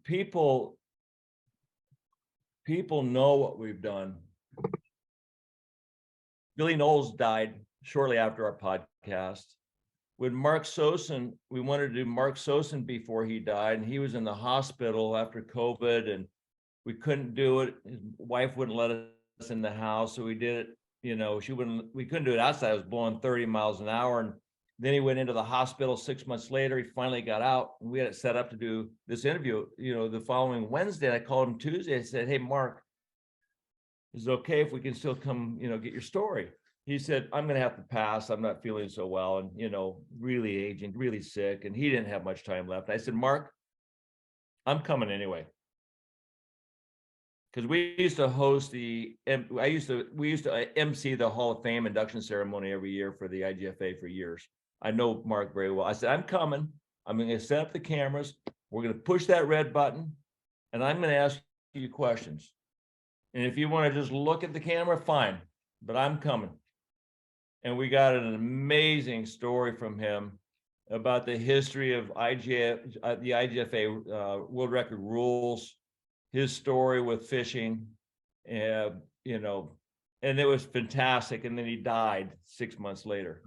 people know what we've done. Billy Knowles died shortly after our podcast. With Mark Sosin, we wanted to do Mark Sosin before he died, and he was in the hospital after COVID, and we couldn't do it. His wife wouldn't let us in the house, so we did it. We couldn't do it outside. It was blowing 30 miles an hour. And then he went into the hospital 6 months later. He finally got out, and we had it set up to do this interview, the following Wednesday. I called him Tuesday. I said, hey, Mark, is it okay if we can still come, get your story? He said, I'm going to have to pass. I'm not feeling so well. And, really aging, really sick. And he didn't have much time left. I said, Mark, I'm coming anyway. because we used to host we used to MC the Hall of Fame induction ceremony every year for the IGFA for years. I know Mark very well. I said, I'm coming. I'm going to set up the cameras. We're going to push that red button, and I'm going to ask you questions. And if you want to just look at the camera, fine, but I'm coming. And we got an amazing story from him about the history of the IGFA world record rules, his story with fishing, you know, and it was fantastic. And then he died 6 months later.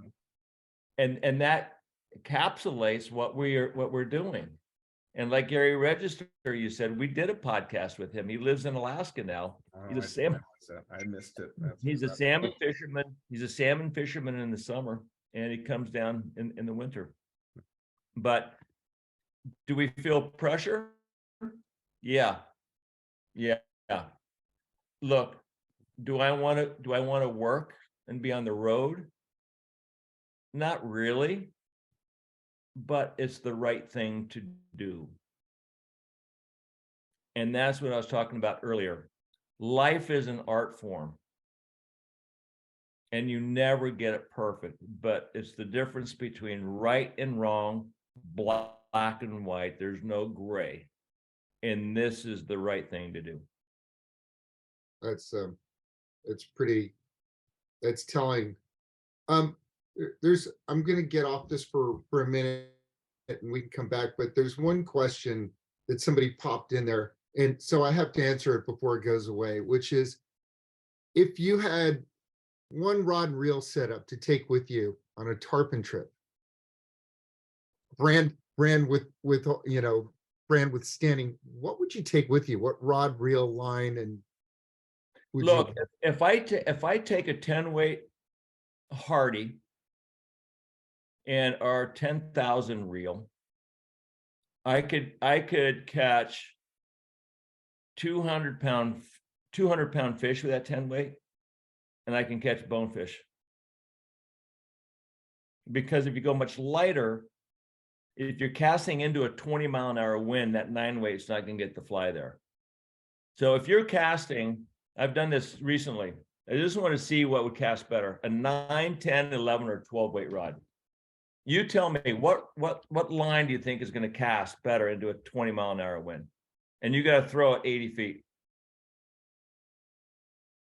And that encapsulates what we're doing. And like Gary Register, you said, we did a podcast with him. He lives in Alaska now. He's a salmon. I missed it. He's a salmon fisherman. He's a salmon fisherman in the summer, and he comes down in the winter. But do we feel pressure? Yeah. Look, do I want to work and be on the road? Not really, but it's the right thing to do. And that's what I was talking about earlier. Life is an art form. And you never get it perfect, but it's the difference between right and wrong, black and white. There's no gray. And this is the right thing to do. That's telling. I'm going to get off this for a minute and we can come back, but there's one question that somebody popped in there. And so I have to answer it before it goes away, which is, if you had one rod and reel setup to take with you on a tarpon trip, brand withstanding, what would you take with you? What rod, reel, line, and look, if I take a 10 weight Hardy and our 10,000 reel, I could catch 200 pound fish with that 10 weight, and I can catch bonefish. Because if you go much lighter, if you're casting into a 20-mile-an-hour wind, that 9 weight's not going to get the fly there. So if you're casting, I've done this recently. I just want to see what would cast better, a 9, 10, 11, or 12 weight rod. You tell me what line do you think is going to cast better into a 20-mile-an-hour wind? And you got to throw it 80 feet.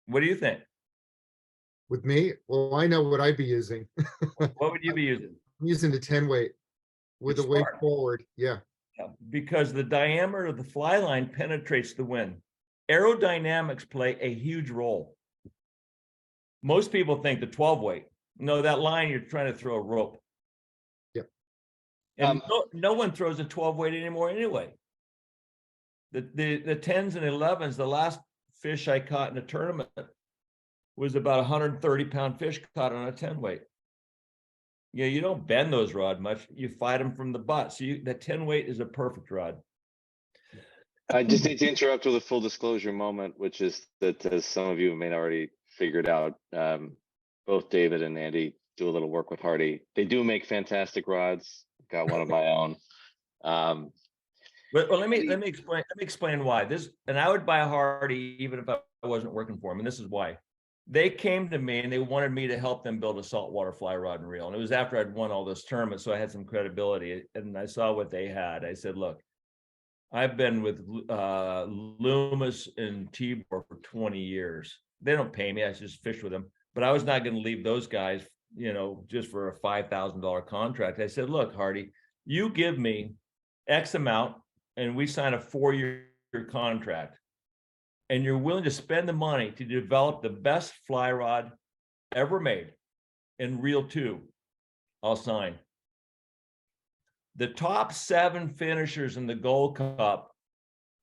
What do you think? With me? Well, I know what I'd be using. What would you be using? I'm using the 10 weight with a weight forward. Yeah. Because the diameter of the fly line penetrates the wind. Aerodynamics play a huge role. Most people think the 12 weight. No, that line, you're trying to throw a rope. Yeah. And no one throws a 12 weight anymore anyway. The 10s and 11s, the last fish I caught in a tournament was about 130 pound fish caught on a 10 weight. Yeah, you don't bend those rod much. You fight them from the butt. So that 10 weight is a perfect rod. I just need to interrupt with a full disclosure moment, which is that, as some of you may have already figured out, both David and Andy do a little work with Hardy. They do make fantastic rods. Got one of my own. But let me explain why this. And I would buy a Hardy even if I wasn't working for them. And this is why. They came to me and they wanted me to help them build a saltwater fly rod and reel. And it was after I'd won all those tournaments, so I had some credibility. And I saw what they had. I said, look, I've been with Loomis and Tibor for 20 years. They don't pay me. I just fish with them. But I was not going to leave those guys, just for a $5,000 contract. I said, look, Hardy, you give me X amount and we sign a 4-year contract. And you're willing to spend the money to develop the best fly rod ever made and reel 2, I'll sign. The top 7 finishers in the Gold Cup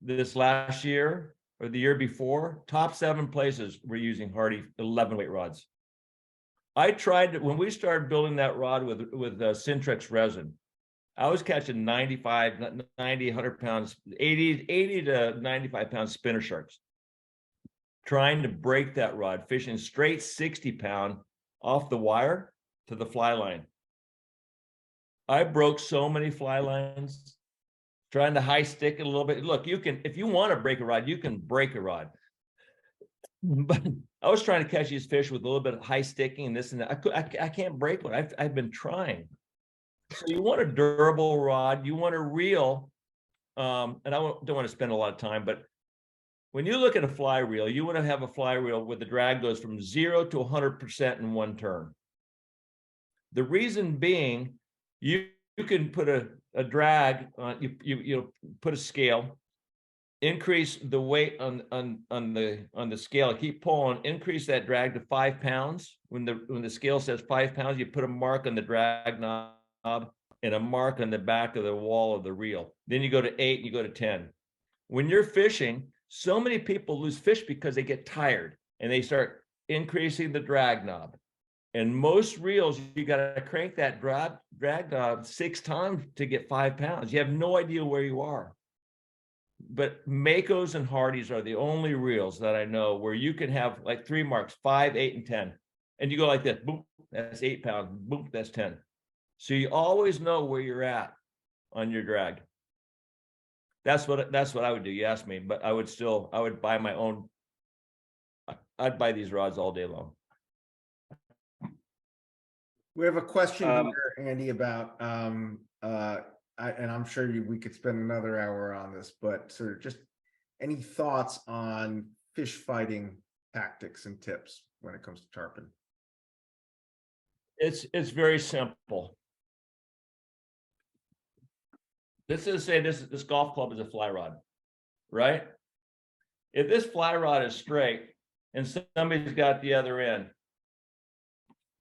this last year or the year before, top 7 places were using Hardy 11 weight rods. I tried to, when we started building that rod with Syntrex resin, I was catching 95, 90, 100 pounds, 80 to 95 pound spinner sharks, trying to break that rod, fishing straight 60 pound off the wire to the fly line. I broke so many fly lines, trying to high stick it a little bit. Look, you can, if you want to break a rod, you can break a rod. But I was trying to catch these fish with a little bit of high sticking and this and that. I can't break one. I've been trying. So you want a durable rod, you want a reel, and I don't want to spend a lot of time, but when you look at a fly reel, you want to have a fly reel where the drag goes from 0 to 100% in one turn. The reason being, you can put a drag on, you put a scale, increase the weight on the scale, keep pulling, increase that drag to 5 pounds. When the scale says 5 pounds, you put a mark on the drag knob and a mark on the back of the wall of the reel. Then you go to 8, you go to 10. When you're fishing, so many people lose fish because they get tired and they start increasing the drag knob. And most reels, you got to crank that drag knob 6 times to get 5 pounds. You have no idea where you are. But Makos and Hardys are the only reels that I know where you can have like 3 marks, 5, 8, and 10. And you go like this, boom, that's 8 pounds, boom, that's 10. So you always know where you're at on your drag. That's what I would do. You asked me, but I would buy my own. I'd buy these rods all day long. We have a question here, Andy, about and I'm sure we could spend another hour on this, but sort of just any thoughts on fish fighting tactics and tips when it comes to tarpon? It's very simple. Let's just say this golf club is a fly rod, right? If this fly rod is straight and somebody's got the other end,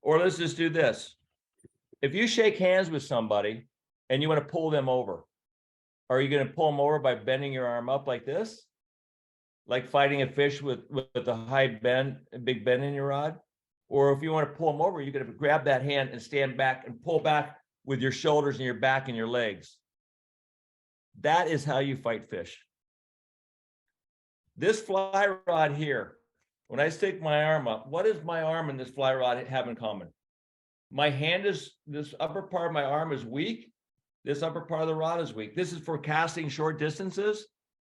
or let's just do this. If you shake hands with somebody and you want to pull them over, are you going to pull them over by bending your arm up like this? Like fighting a fish with a high bend, a big bend in your rod? Or if you want to pull them over, you're going to grab that hand and stand back and pull back with your shoulders and your back and your legs. That is how you fight fish. This fly rod here, when I stick my arm up, what does my arm and this fly rod have in common? My hand this upper part of my arm is weak. This upper part of the rod is weak. This is for casting short distances.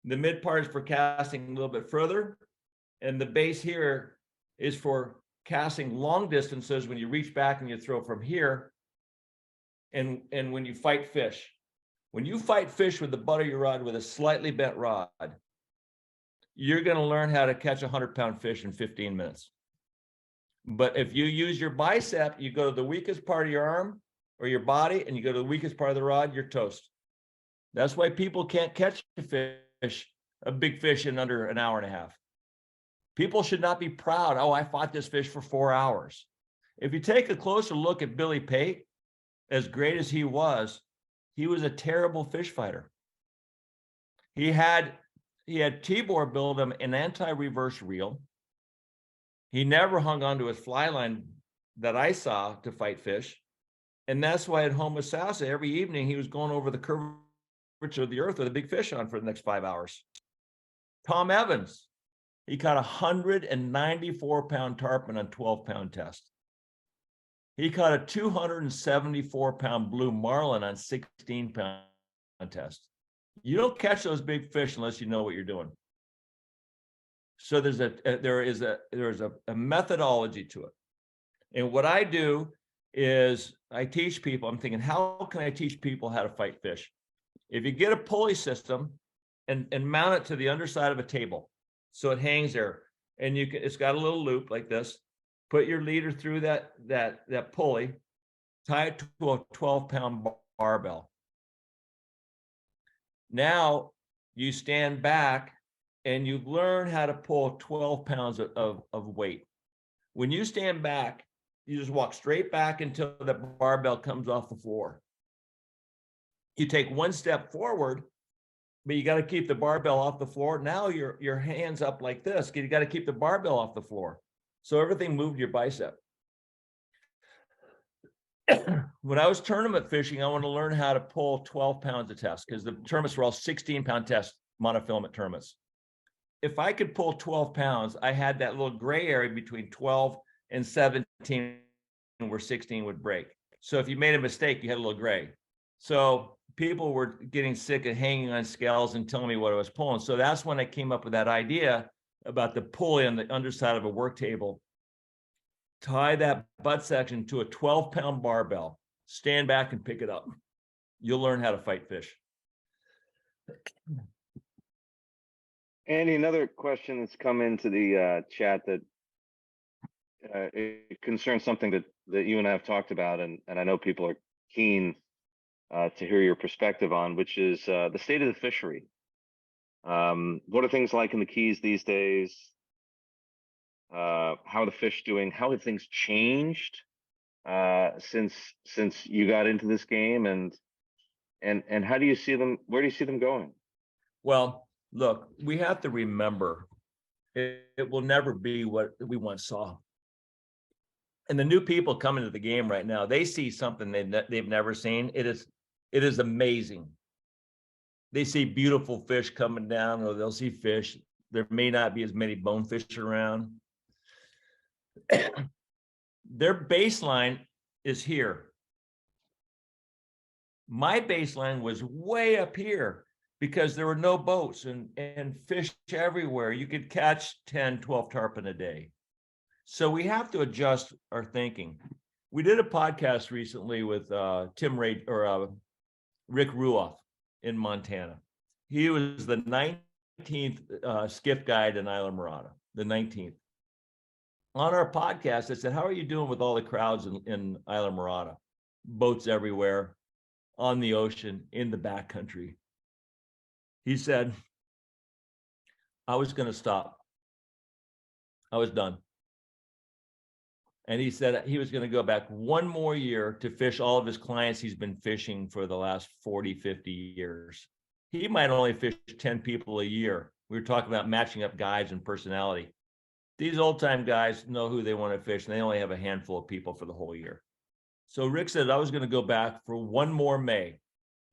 The mid part is for casting a little bit further. And the base here is for casting long distances when you reach back and you throw from here. And when you fight fish. When you fight fish with the butt of your rod with a slightly bent rod, you're going to learn how to catch a 100-pound fish in 15 minutes. But if you use your bicep, you go to the weakest part of your arm or your body, and you go to the weakest part of the rod, you're toast. That's why people can't catch a big fish in under an hour and a half. People should not be proud. Oh, I fought this fish for 4 hours. If you take a closer look at Billy Pate, as great as he was a terrible fish fighter. He had Tibor build him an anti-reverse reel. He never hung onto his fly line that I saw to fight fish. And that's why at Homosassa, every evening he was going over the curvature of the earth with a big fish on for the next 5 hours. Tom Evans, he caught a 194-pound tarpon on 12-pound test. He caught a 274-pound blue marlin on 16-pound test. You don't catch those big fish unless you know what you're doing. So there is a methodology to it. And what I do is I teach people, I'm thinking, how can I teach people how to fight fish? If you get a pulley system and mount it to the underside of a table, so it hangs there, and it's got a little loop like this. Put your leader through that pulley, tie it to a 12-pound barbell. Now you stand back and you learn how to pull 12 pounds of weight. When you stand back, you just walk straight back until the barbell comes off the floor. You take one step forward, but you got to keep the barbell off the floor. Now your hands up like this. You got to keep the barbell off the floor. So everything moved your bicep. When I was tournament fishing, I want to learn how to pull 12 pounds of test because the tournaments were all 16-pound test monofilament tournaments. If I could pull 12 pounds, I had that little gray area between 12 and 17 where 16 would break. So if you made a mistake, you had a little gray. So people were getting sick of hanging on scales and telling me what I was pulling. So that's when I came up with that idea about the pulley on the underside of a work table. Tie that butt section to a 12-pound barbell. Stand back and pick it up. You'll learn how to fight fish. Andy, another question that's come into the chat that it concerns something that you and I have talked about, and I know people are keen to hear your perspective on, which is the state of the fishery. What are things like in the Keys these days? How are the fish doing? How have things changed since you got into this game, and how do you see them? Where do you see them going? Well, look, we have to remember it will never be what we once saw. And the new people coming to the game right now, they see something they've never seen. It is amazing. They see beautiful fish coming down, or they'll see fish. There may not be as many bonefish around. Their baseline is here. My baseline was way up here because there were no boats and fish everywhere. You could catch 10, 12 tarpon a day. So we have to adjust our thinking. We did a podcast recently with Rick Ruoff in Montana. He was the 19th skiff guide in Isla Mirada, the 19th. On our podcast, I said, how are you doing with all the crowds in Isla Mirada? Boats everywhere, on the ocean, in the backcountry. He said, I was going to stop. I was done. And he said he was going to go back one more year to fish all of his clients he's been fishing for the last 40, 50 years. He might only fish 10 people a year. We were talking about matching up guys and personality. These old-time guys know who they want to fish, and they only have a handful of people for the whole year. So Rick said, I was going to go back for one more May.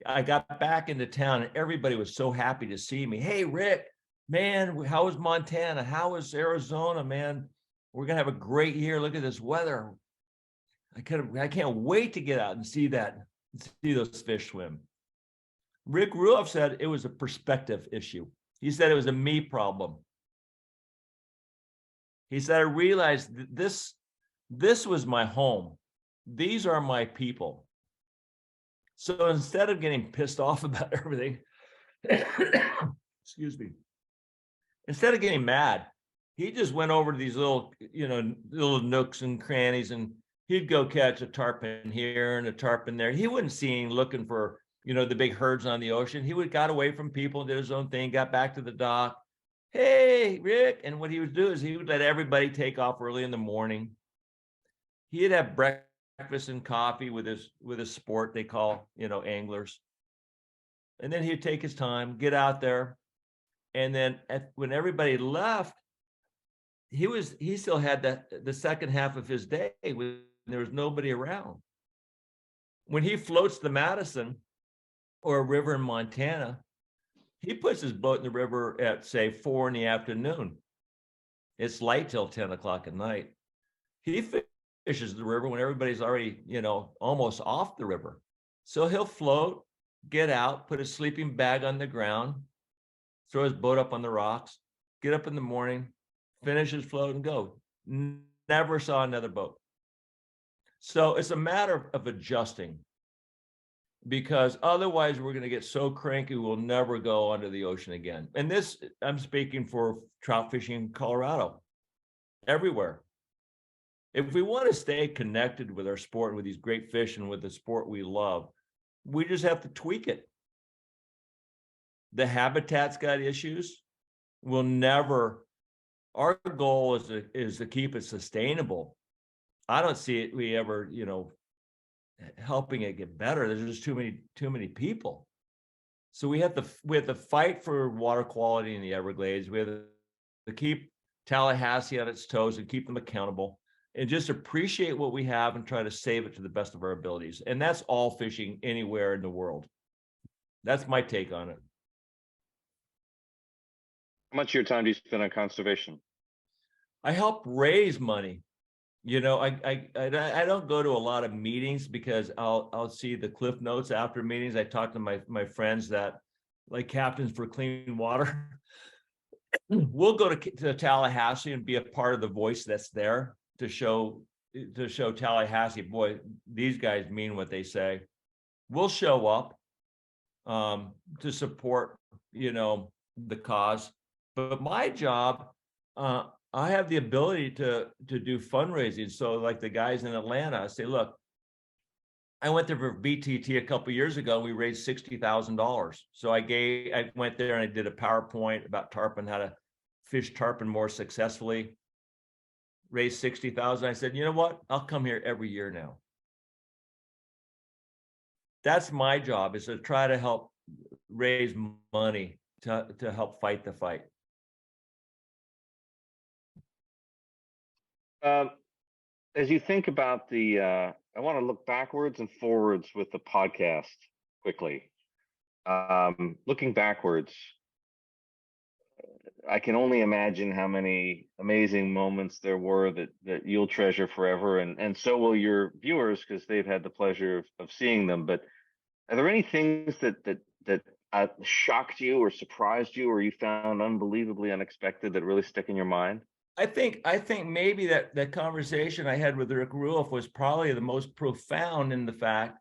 I got back into town, and everybody was so happy to see me. Hey, Rick, man, how was Montana? How was Arizona, man? We're going to have a great year. Look at this weather. I can't wait to get out and see those fish swim. Rick Ruoff said it was a perspective issue. He said it was a me problem. He said, I realized this was my home. These are my people. So instead of getting pissed off about everything, excuse me, instead of getting mad, he just went over to these little nooks and crannies, and he'd go catch a tarpon here and a tarpon there. He wasn't looking for, the big herds on the ocean. He got away from people and did his own thing, got back to the dock. Hey, Rick. And what he would do is he would let everybody take off early in the morning. He'd have breakfast and coffee with his sport they call, anglers. And then he'd take his time, get out there. And then when everybody left, he still had the second half of his day when there was nobody around. When he floats the Madison or a river in Montana, he puts his boat in the river at, say, 4 p.m. It's light till 10 o'clock at night. He fishes the river when everybody's already, almost off the river. So he'll float, get out, put his sleeping bag on the ground, throw his boat up on the rocks, get up in the morning, finish his float and go. Never saw another boat. So it's a matter of adjusting, because otherwise we're going to get so cranky we'll never go onto the ocean again. And this, I'm speaking for trout fishing in Colorado, everywhere. If we want to stay connected with our sport and with these great fish and with the sport we love, we just have to tweak it. The habitat's got issues. Our goal is to keep it sustainable. I don't see it, we ever, helping it get better. There's just too many people. So we have to fight for water quality in the Everglades. We have to keep Tallahassee on its toes and keep them accountable, and just appreciate what we have and try to save it to the best of our abilities. And that's all fishing anywhere in the world. That's my take on it. How much of your time do you spend on conservation? I help raise money. I don't go to a lot of meetings because I'll see the cliff notes after meetings. I talk to my friends that like Captains for Clean Water. we'll go to Tallahassee and be a part of the voice that's there to show Tallahassee, boy, these guys mean what they say. We'll show up to support, the cause. But my job, I have the ability to do fundraising. So like the guys in Atlanta, I say, look, I went there for BTT a couple of years ago. We raised $60,000. So I went there and I did a PowerPoint about tarpon, how to fish tarpon more successfully. Raised 60,000. I said, you know what? I'll come here every year now. That's my job, is to try to help raise money to help fight the fight. As you think about I want to look backwards and forwards with the podcast quickly. Looking backwards, I can only imagine how many amazing moments there were that you'll treasure forever, and so will your viewers, because they've had the pleasure of seeing them. But are there any things that shocked you or surprised you, or you found unbelievably unexpected that really stick in your mind? I think maybe that conversation I had with Rick Ruoff was probably the most profound in the fact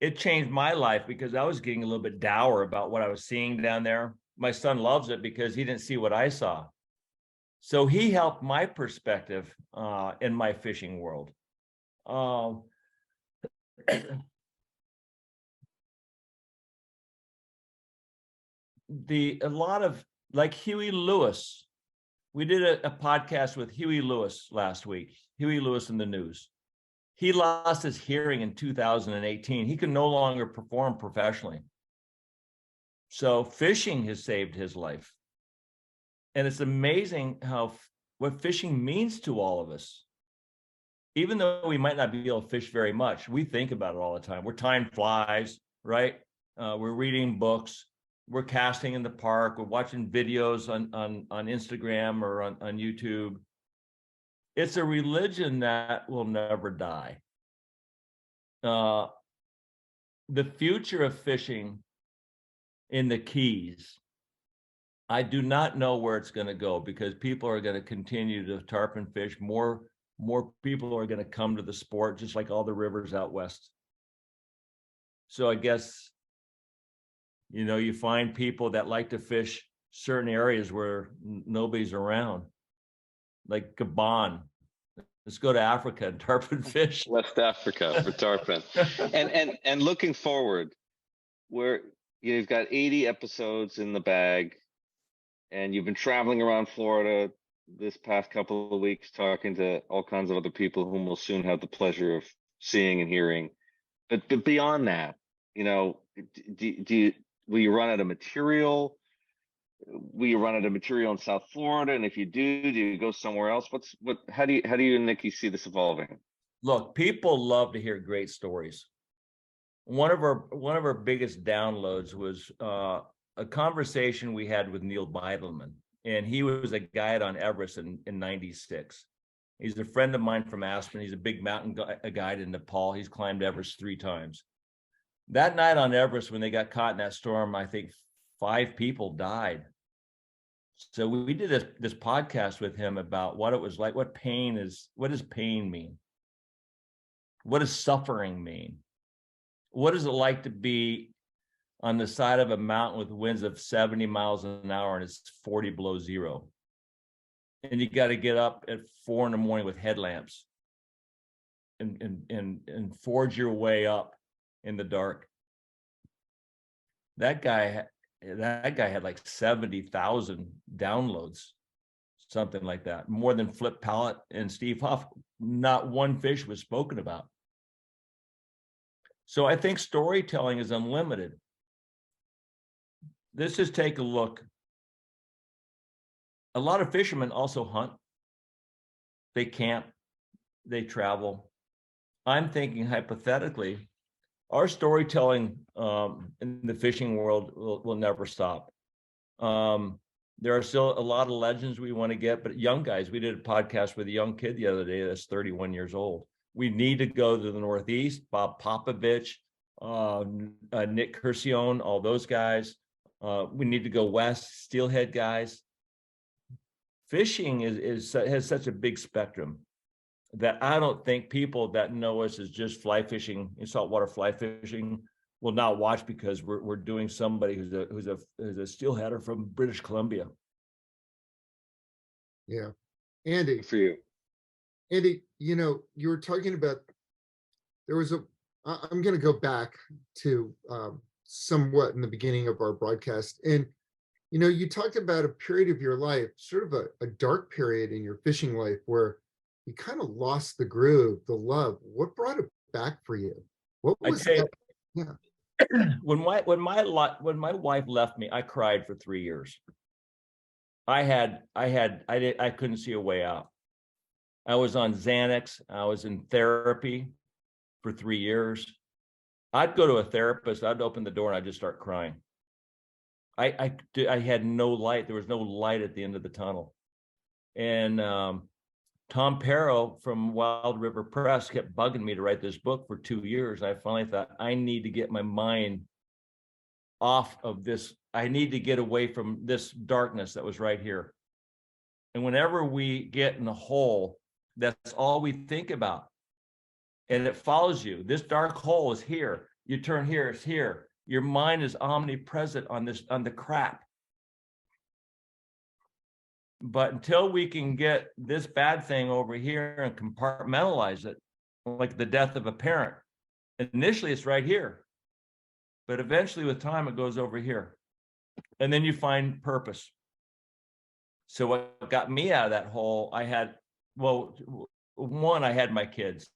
it changed my life, because I was getting a little bit dour about what I was seeing down there. My son loves it because he didn't see what I saw. So he helped my perspective in my fishing world. A lot of, like, Huey Lewis. We did a podcast with Huey Lewis last week. Huey Lewis in the news. He lost his hearing in 2018. He can no longer perform professionally. So fishing has saved his life. And it's amazing what fishing means to all of us. Even though we might not be able to fish very much, we think about it all the time. Time flies, right? We're reading books. We're casting in the park. We're watching videos on Instagram or on YouTube. It's a religion that will never die. The future of fishing in the Keys, I do not know where it's going to go, because people are going to continue to tarpon fish. More people are going to come to the sport, just like all the rivers out west. So I guess, you find people that like to fish certain areas where nobody's around, like Gabon. Let's go to Africa and tarpon fish. West Africa for tarpon. and looking forward, where you've got 80 episodes in the bag, and you've been traveling around Florida this past couple of weeks, talking to all kinds of other people whom we'll soon have the pleasure of seeing and hearing. But beyond that, will you run out of material? Will you run out of material in South Florida? And if you do you go somewhere else? How do you and Nikki see this evolving? Look, people love to hear great stories. One of our biggest downloads was a conversation we had with Neil Beidelman, and he was a guide on Everest in '96. He's a friend of mine from Aspen. He's a big mountain guide in Nepal. He's climbed Everest 3 times. That night on Everest, when they got caught in that storm, I think 5 people died. So we did this podcast with him about what it was like, what does pain mean? What does suffering mean? What is it like to be on the side of a mountain with winds of 70 miles an hour and it's 40 below zero? And you got to get up at 4 a.m. with headlamps and forge your way up in the dark. That guy had like 70,000 downloads, something like that, more than Flip Pallet and Steve Huff. Not one fish was spoken about. So I think storytelling is unlimited. Let's just take a look. A lot of fishermen also hunt. They camp, they travel. I'm thinking hypothetically, our storytelling in the fishing world will never stop. There are still a lot of legends we want to get, but young guys, we did a podcast with a young kid the other day that's 31 years old. We need to go to the Northeast, Bob Popovich, Nick Curcione, all those guys. We need to go west, steelhead guys. Fishing has such a big spectrum that I don't think people that know us as just fly fishing, saltwater fly fishing, will not watch, because we're doing somebody who's a steelheader from British Columbia. Yeah. Andy, Good for you. Andy, you were talking about, I'm going to go back to somewhat in the beginning of our broadcast. And, you talked about a period of your life, sort of a dark period in your fishing life where you kind of lost the groove, the love. What brought it back for you? What I was tell that? you, Yeah. when my wife left me, I cried for 3 years. I couldn't see a way out. I was on Xanax. I was in therapy for 3 years. I'd go to a therapist. I'd open the door and I'd just start crying. I had no light. There was no light at the end of the tunnel. And Tom Perro from Wild River Press kept bugging me to write this book for 2 years. I finally thought, I need to get my mind off of this. I need to get away from this darkness that was right here. And whenever we get in a hole, that's all we think about. And it follows you. This dark hole is here. You turn here, it's here. Your mind is omnipresent on the crap. But until we can get this bad thing over here and compartmentalize it, like the death of a parent, initially it's right here, but eventually with time it goes over here. And then you find purpose. So what got me out of that hole, I had my kids.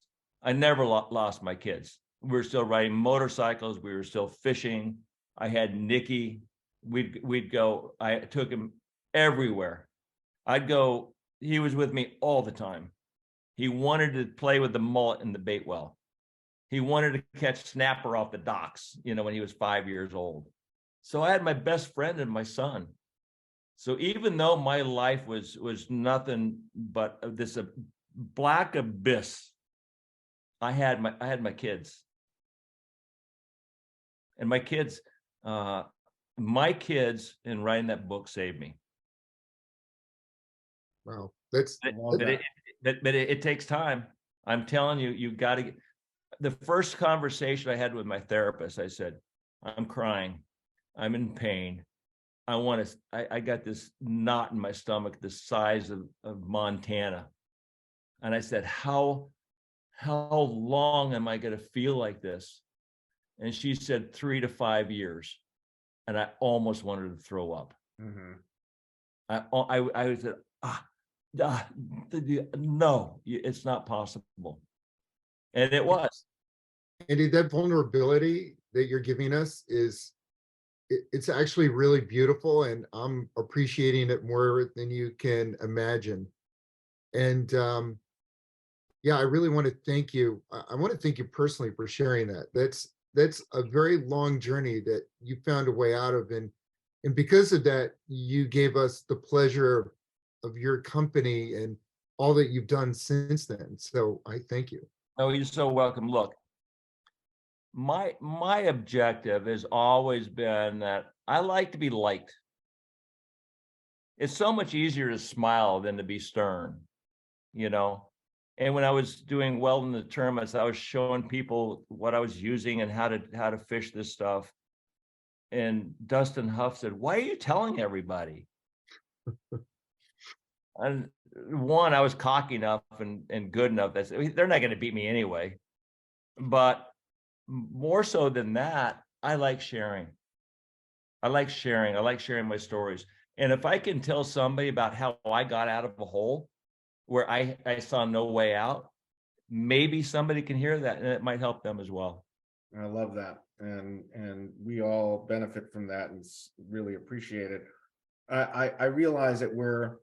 I never lost my kids. We were still riding motorcycles. We were still fishing. I had Nicky. We'd go. I took him everywhere. I'd go. He was with me all the time. He wanted to play with the mullet in the bait well. He wanted to catch snapper off the docks, when he was 5 years old. So I had my best friend and my son. So even though my life was nothing but this black abyss, I had my kids. And my kids in writing that book saved me. Wow. But it takes time. I'm telling you, you got to get. The first conversation I had with my therapist, I said, I'm crying. I'm in pain. I got this knot in my stomach the size of Montana. And I said, how long am I going to feel like this? And she said 3 to 5 years. And I almost wanted to throw up. Mm-hmm. I said, no, it's not possible. And it was. Andy, that vulnerability that you're giving us it's actually really beautiful, and I'm appreciating it more than you can imagine. And yeah, I really want to thank you. I want to thank you personally for sharing that. That's a very long journey that you found a way out of, and because of that, you gave us the pleasure of your company and all that you've done since then. So I thank you. Oh, you're so welcome. Look, my objective has always been that I like to be liked. It's so much easier to smile than to be stern, And when I was doing well in the tournaments, I was showing people what I was using and how to fish this stuff. And Dustin Huff said, "Why are you telling everybody?" And one, I was cocky enough and good enough that they're not going to beat me anyway. But more so than that, I like sharing. I like sharing my stories. And if I can tell somebody about how I got out of a hole where I saw no way out, maybe somebody can hear that and it might help them as well. I love that. And we all benefit from that and really appreciate it. I realize that we're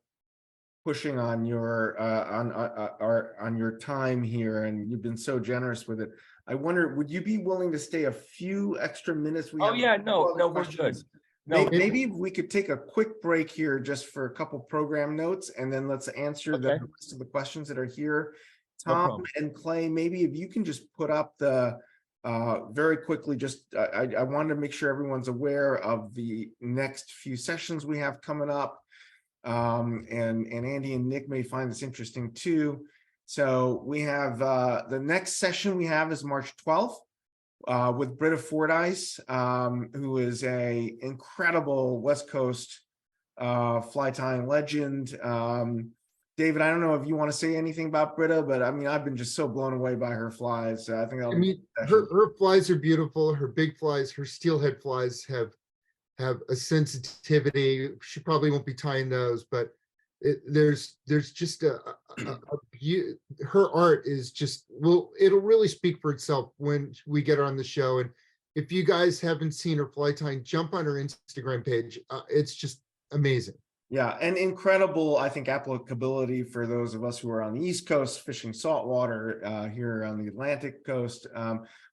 pushing on your on your time here, and you've been so generous with it. I wonder, would you be willing to stay a few extra minutes? No, we're good. No, maybe we could take a quick break here just for a couple program notes, and then let's answer the rest of the questions that are here. Tom and Clay, maybe if you can just put up the very quickly, just I wanted to make sure everyone's aware of the next few sessions we have coming up. And Andy and Nick may find this interesting too. So we have the next session we have is March 12th with Britta Fordyce, who is a incredible West Coast fly tying legend. David, I don't know if you want to say anything about Britta, but I mean, I've been just so blown away by her flies. I think I mean, her flies are beautiful. Her big flies, her steelhead flies have a sensitivity. She probably won't be tying those, but there's just her art is just, well, it'll really speak for itself when we get her on the show. And if you guys haven't seen her fly tying, jump on her Instagram page. It's just amazing. Yeah, and incredible, I think, applicability for those of us who are on the East Coast fishing saltwater here on the Atlantic coast.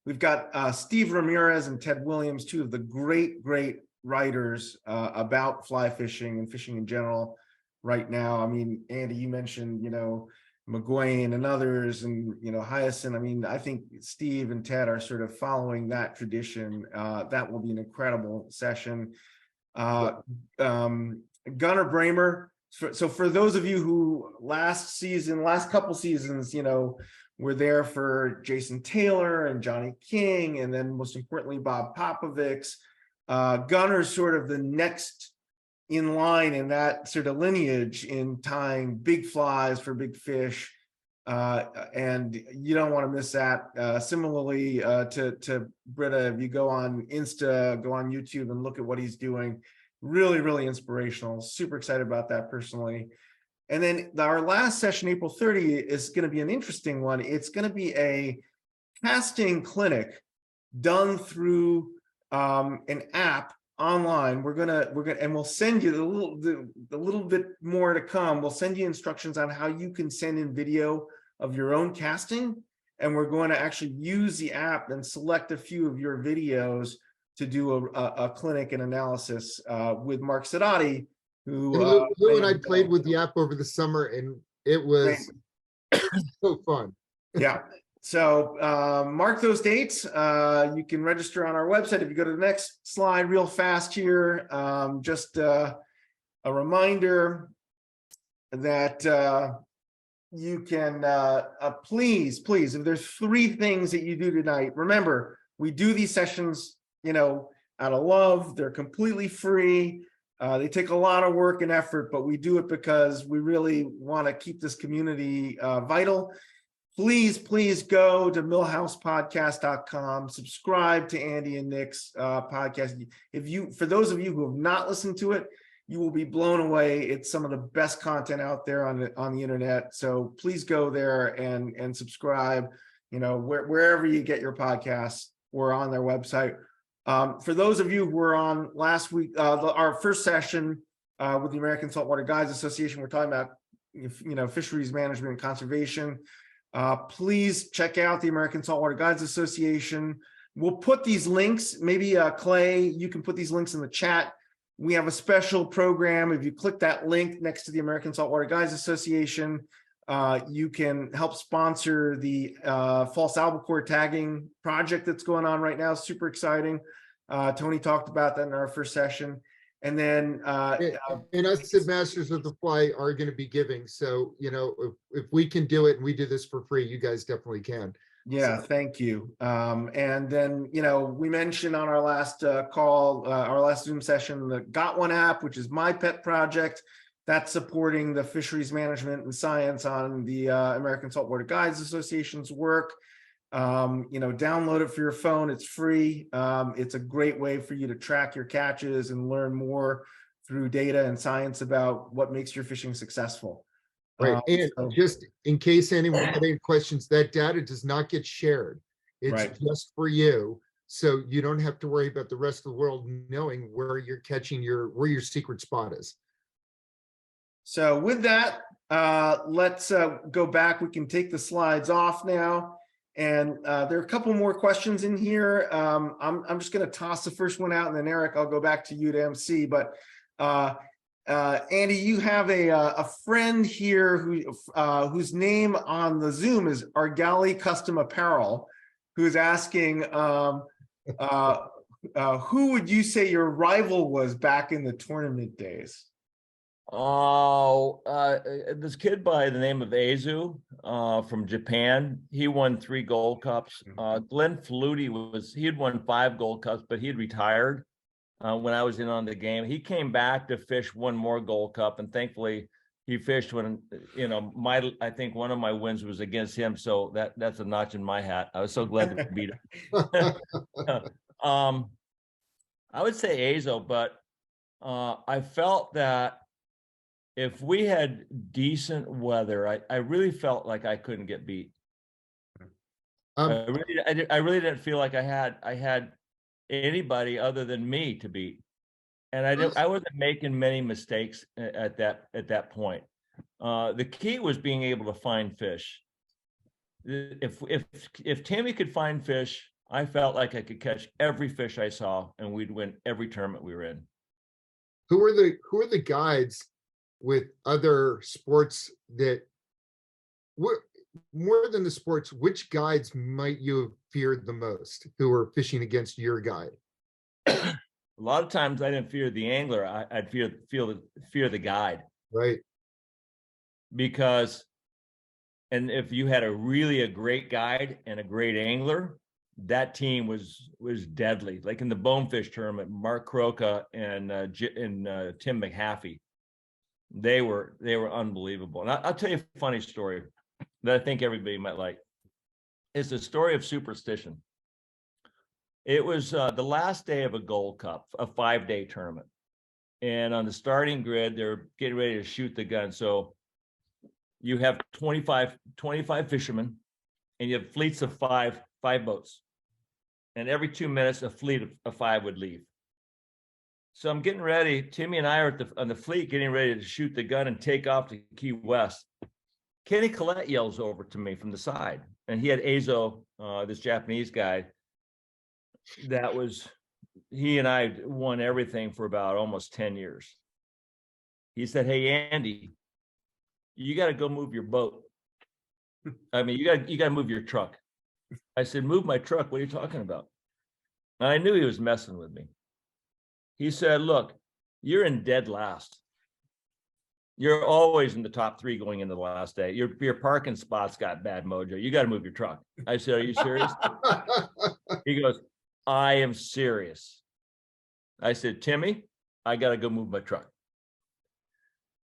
We've got Steve Ramirez and Ted Williams, two of the great writers about fly fishing and fishing in general right now. I mean, Andy, you mentioned, McGuane and others, and, Hyacinth. I mean, I think Steve and Ted are sort of following that tradition. That will be an incredible session. Gunnar Bramer. So for those of you who last couple seasons, were there for Jason Taylor and Johnny King, and then most importantly, Bob Popovics, Gunnar's sort of the next in line in that sort of lineage in tying big flies for big fish. And you don't want to miss that. Similarly to Britta, if you go on Insta, go on YouTube and look at what he's doing, really inspirational. Super excited about that personally. And then our last session, April 30, is going to be an interesting one. It's going to be a casting clinic done through an app online. We're gonna and we'll send you the little bit more to come. We'll send you instructions on how you can send in video of your own casting, and we're going to actually use the app and select a few of your videos to do a clinic and analysis with Mark Sadati, who Lou and I played with the app over the summer, and it was so fun. Yeah. So mark those dates. You can register on our website. If you go to the next slide real fast here, just a reminder that you can please, if there's 3 things that you do tonight, remember, we do these sessions, out of love. They're completely free. They take a lot of work and effort, but we do it because we really want to keep this community vital. Please go to millhousepodcast.com, subscribe to Andy and Nick's podcast. For those of you who have not listened to it, you will be blown away. It's some of the best content out there on the internet. So please go there and subscribe. Wherever you get your podcasts, we're on their website. For those of you who were on last week, our first session with the American Saltwater Guides Association, we're talking about fisheries management and conservation. Please check out the American Saltwater Guides Association. We'll put these links, maybe Clay, you can put these links in the chat. We have a special program. If you click that link next to the American Saltwater Guides Association, you can help sponsor the false albacore tagging project that's going on right now. Super exciting. Tony talked about that in our first session. And then and us at Masters of the Fly are going to be giving. So, if we can do it and we do this for free, you guys definitely can. Yeah, so. Thank you. And then, we mentioned on our last call, our last Zoom session, the Got One app, which is my pet project. That's supporting the fisheries management and science on the American Saltwater Guides Association's work. Download it for your phone. It's free. It's a great way for you to track your catches and learn more through data and science about what makes your fishing successful. Right. And just in case anyone had any questions, that data does not get shared. It's just for you. So you don't have to worry about the rest of the world knowing where you're catching where your secret spot is. So with that, let's go back. We can take the slides off now. And there are a couple more questions in here. I'm just going to toss the first one out, and then Eric, I'll go back to you to MC. But Andy, you have a friend here whose name on the Zoom is Argali Custom Apparel. who's asking, who would you say your rival was back in the tournament days? Oh, this kid by the name of Azu, from Japan. He won 3 Gold Cups. Glenn Flutie he had won 5 Gold Cups, but he had retired when I was in on the game. He came back to fish 1 more Gold Cup, and thankfully he fished when, you know, I think one of my wins was against him. So that's a notch in my hat. I was so glad to beat him. I would say Azo, but I felt that if we had decent weather, I really felt like I couldn't get beat. I really didn't feel like I had anybody other than me to beat, and I wasn't making many mistakes at that point. The key was being able to find fish. If Tammy could find fish, I felt like I could catch every fish I saw, and we'd win every tournament we were in. Who are the guides with other sports that more than the sports, which guides might you have feared the most who are fishing against your guide? A lot of times I didn't fear the angler. I'd fear the guide. Right. Because, and if you had a great guide and a great angler, that team was deadly. Like in the Bonefish tournament, Mark Croca and Tim McHaffey, they were unbelievable. And I'll tell you a funny story that I think everybody might like. It's the story of superstition. It was the last day of a Gold Cup, a 5-day tournament. And on the starting grid, they're getting ready to shoot the gun. So you have 25 fishermen, and you have fleets of five boats. And every 2 minutes, a fleet of 5 would leave. So I'm getting ready. Timmy and I are on the fleet getting ready to shoot the gun and take off to Key West. Kenny Collette yells over to me from the side. And he had Azo, this Japanese guy. He and I won everything for about almost 10 years. He said, "Hey, Andy, you got to go move your boat. I mean, you got to move your truck." I said, "Move my truck? What are you talking about?" And I knew he was messing with me. He said, "Look, you're in dead last. You're always in the top 3 going into the last day. Your parking spot's got bad mojo. You got to move your truck." I said, "Are you serious?" He goes, "I am serious." I said, "Timmy, I got to go move my truck."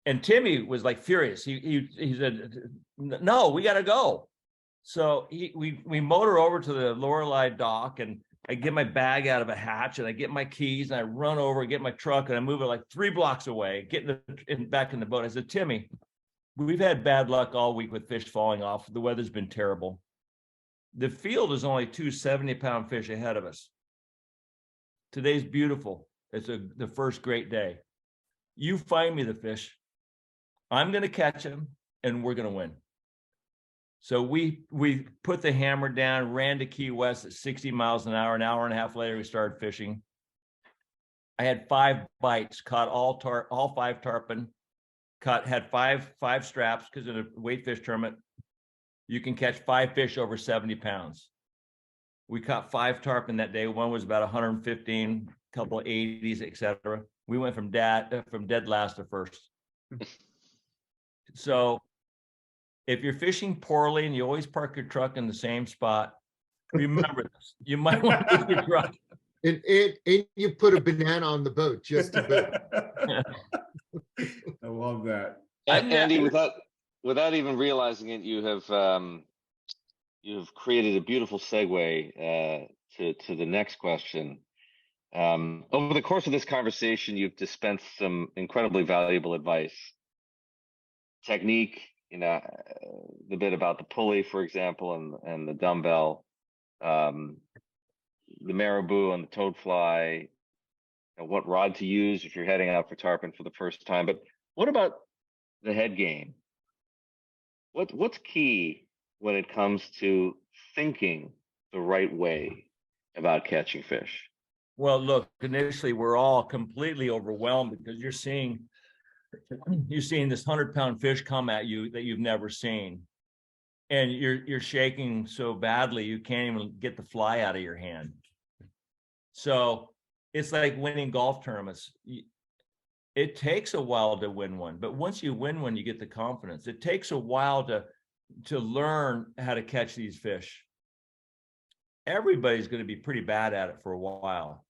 And Timmy was like furious. He said, "No, we got to go." So we motor over to the Lorelei dock, and I get my bag out of a hatch, and I get my keys, and I run over, get my truck, and I move it like 3 blocks away, get back in the boat. I said, "Timmy, we've had bad luck all week with fish falling off. The weather's been terrible. The field is only 2 70-pound fish ahead of us. Today's beautiful. It's the first great day. You find me the fish. I'm going to catch him, and we're going to win." So we put the hammer down, ran to Key West at 60 miles an hour. An hour and a half later, we started fishing. I had 5 bites, caught all 5 tarpon, had five straps, because in a weight fish tournament, you can catch 5 fish over 70 pounds. We caught 5 tarpon that day. One was about 115, a couple of 80s, etc. We went from dead last to first. So if you're fishing poorly and you always park your truck in the same spot, remember this. You might want to move your truck. And you put a banana on the boat just to boot. I love that. Andy, without even realizing it, you have created a beautiful segue to the next question. Over the course of this conversation, you've dispensed some incredibly valuable advice, technique, the bit about the pulley, for example, and the dumbbell, the marabou and the toad fly, what rod to use if you're heading out for tarpon for the first time. But what about the head game? What's key when it comes to thinking the right way about catching fish? Well, look, initially we're all completely overwhelmed because you're seeing this 100-pound fish come at you that you've never seen. and you're shaking so badly you can't even get the fly out of your hand. So it's like winning golf tournaments. It takes a while to win one, but once you win one, you get the confidence. It takes a while to learn how to catch these fish. Everybody's going to be pretty bad at it for a while.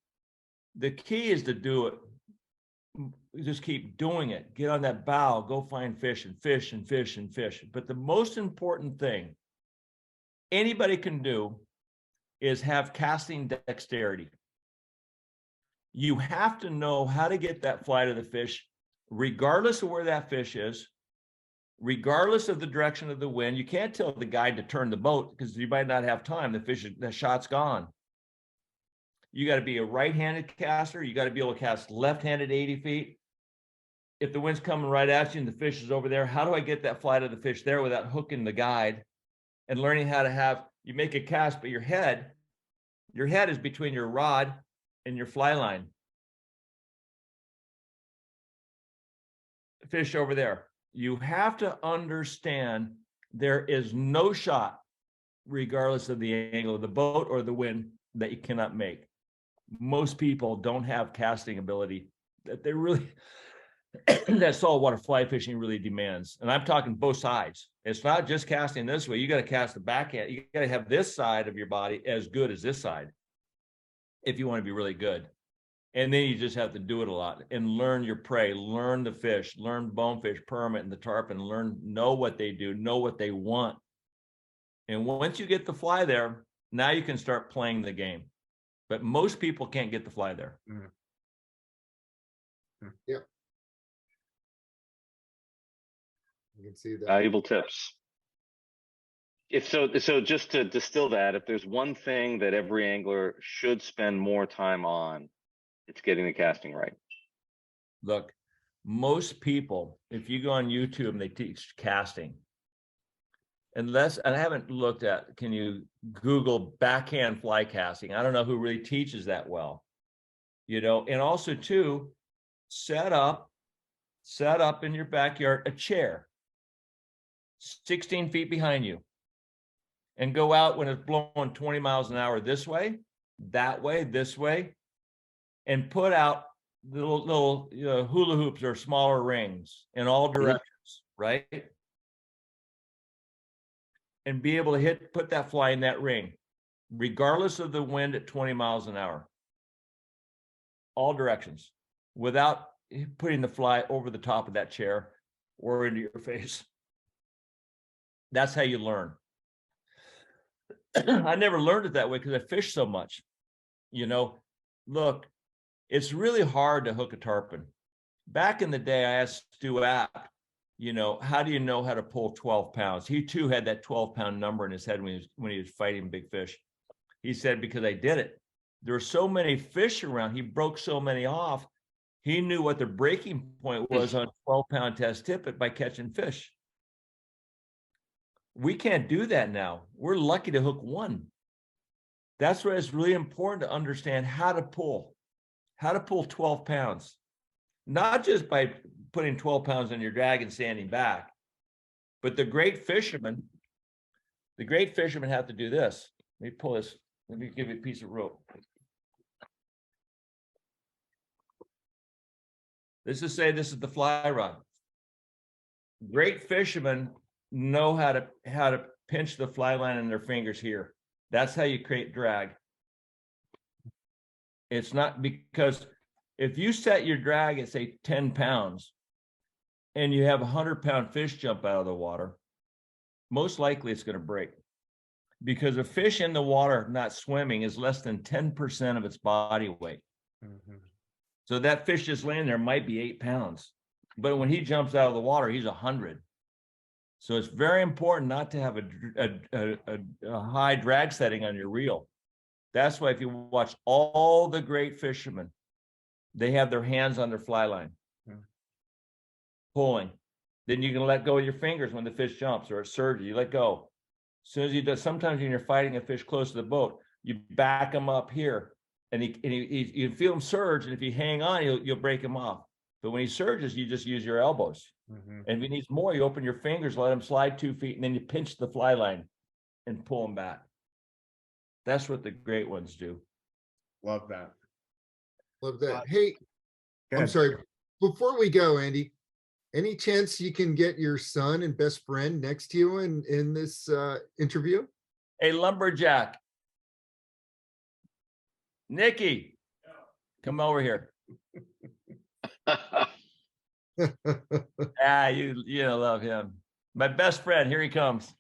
The key is to do it. Just keep doing it. Get on that bow, go find fish and fish and fish and fish. But the most important thing anybody can do is have casting dexterity. You have to know how to get that fly to the fish, regardless of where that fish is, regardless of the direction of the wind. You can't tell the guide to turn the boat because you might not have time. The shot's gone. You got to be a right-handed caster. You got to be able to cast left-handed 80 feet. If the wind's coming right at you and the fish is over there, how do I get that fly to the fish there without hooking the guide? And learning how to have, you make a cast, but your head is between your rod and your fly line. Fish over there. You have to understand there is no shot, regardless of the angle of the boat or the wind, that you cannot make. Most people don't have casting ability that they really, that saltwater fly fishing really demands. And I'm talking both sides. It's not just casting this way. You got to cast the backhand. You got to have this side of your body as good as this side if you want to be really good. And then you just have to do it a lot and learn your prey, learn the fish, learn bonefish, permit, and the tarpon, know what they do, know what they want. And once you get the fly there, now you can start playing the game. But most people can't get the fly there. Yep. You can see that. Valuable tips. So just to distill that, if there's one thing that every angler should spend more time on, it's getting the casting right. Look, most people, if you go on YouTube and they teach casting, unless, and I haven't looked at, can you Google backhand fly casting? I don't know who really teaches that well, and also too, set up in your backyard a chair 16 feet behind you and go out when it's blowing 20 miles an hour this way, that way, this way, and put out little hula hoops or smaller rings in all directions, right? And be able to put that fly in that ring, regardless of the wind at 20 miles an hour, all directions, without putting the fly over the top of that chair or into your face. That's how you learn. I never learned it that way because I fished so much. Look, it's really hard to hook a tarpon. Back in the day, I asked Stu Apt, how do you know how to pull 12 pounds? He too had that 12-pound number in his head when he was fighting big fish. He said, because I did it. There were so many fish around. He broke so many off. He knew what the breaking point was on 12-pound test tippet by catching fish. We can't do that now. We're lucky to hook one. That's why it's really important to understand how to pull 12 pounds, not just by putting 12 pounds on your drag and standing back, but the great fishermen have to do this. Let me pull this. Let me give you a piece of rope. This is the fly rod. Great fishermen know how to pinch the fly line in their fingers here. That's how you create drag. It's not, because if you set your drag at say 10 pounds and you have a 100-pound fish jump out of the water, most likely it's going to break, because a fish in the water not swimming is less than 10% of its body weight. Mm-hmm. So that fish just laying there might be 8 pounds, but when he jumps out of the water, he's 100. So it's very important not to have a high drag setting on your reel. That's why if you watch all the great fishermen, they have their hands on their fly line, pulling. Then you can let go of your fingers when the fish jumps or it surges. You let go. As soon as you do, sometimes when you're fighting a fish close to the boat, you back him up here, and you feel him surge, and if you hang on, you'll break him off. But when he surges, you just use your elbows. Mhm. And if he needs more, you open your fingers, let him slide 2 feet, and then you pinch the fly line and pull him back. That's what the great ones do. Love that. Love that. Hey, Go I'm ahead. sorry. Before we go, Andy, any chance you can get your son and best friend next to you in this interview? Hey, lumberjack. Nikki, come over here. Ah, you love him. My best friend, here he comes.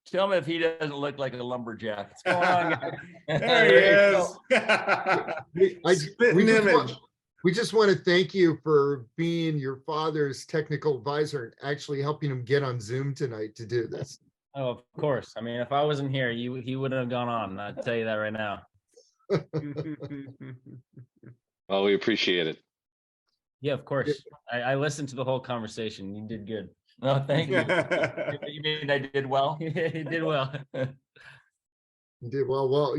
Tell me if he doesn't look like a lumberjack. What's going on, guys? There he There you is. We Spitting just image. we just want to thank you for being your father's technical advisor and actually helping him get on Zoom tonight to do this. Oh, of course. I mean, if I wasn't here, he wouldn't have gone on. I'll tell you that right now. Well, we appreciate it. Yeah, of course. I listened to the whole conversation. You did good. No, thank you. You mean I did well? You did well. You did well. Well,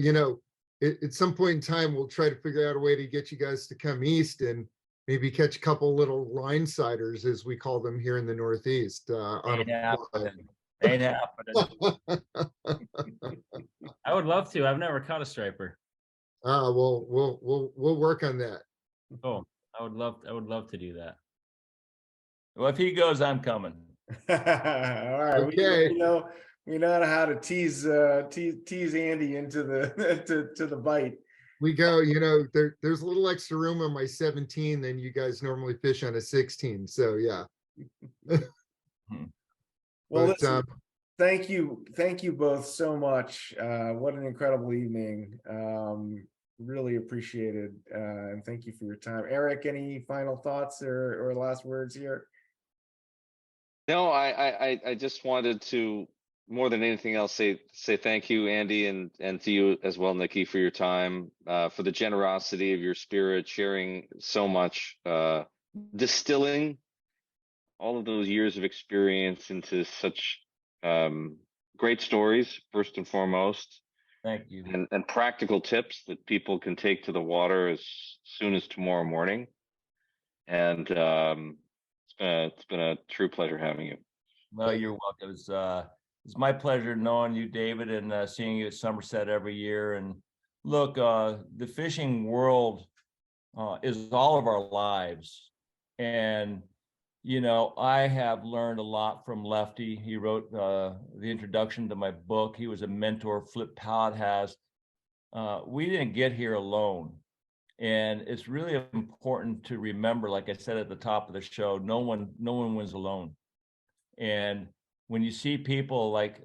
at some point in time, we'll try to figure out a way to get you guys to come east and maybe catch a couple little line siders, as we call them here in the Northeast. Ain't happening. Ain't happening. I would love to. I've never caught a striper. Well, we'll work on that. Oh, I would love to do that. Well, if he goes, I'm coming. All right. Okay. We know how to tease Andy into the to the bite. We go, there's a little extra room on my 17 than you guys normally fish on a 16. So yeah. Well, But, listen, thank you both so much. What an incredible evening. Really appreciated, and thank you for your time. Eric, any final thoughts or last words here? No, I just wanted to, more than anything else, say thank you, Andy, and to you as well, Nikki, for your time, for the generosity of your spirit, sharing so much, distilling all of those years of experience into such great stories, first and foremost, Thank you. and practical tips that people can take to the water as soon as tomorrow morning. And it's been a true pleasure having you. Well, you're welcome. It's my pleasure knowing you, David, and seeing you at Somerset every year. And look, the fishing world is all of our lives. And, I have learned a lot from Lefty. He wrote the introduction to my book. He was a mentor. Flip Pod has. We didn't get here alone. And it's really important to remember, like I said at the top of the show, no one wins alone. And when you see people like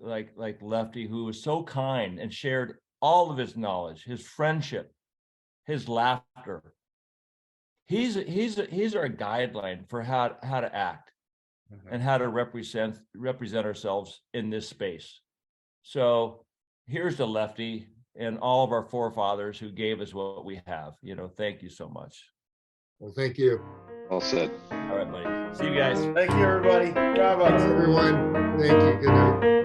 Lefty, who was so kind and shared all of his knowledge, his friendship, his laughter, he's our guideline for how to act and how to represent ourselves in this space. So here's to Lefty and all of our forefathers who gave us what we have. Thank you so much. Well, thank you. Well said. All right, buddy. See you guys. Thank you, everybody. Bravo. Thanks, everyone. Thank you. Good night.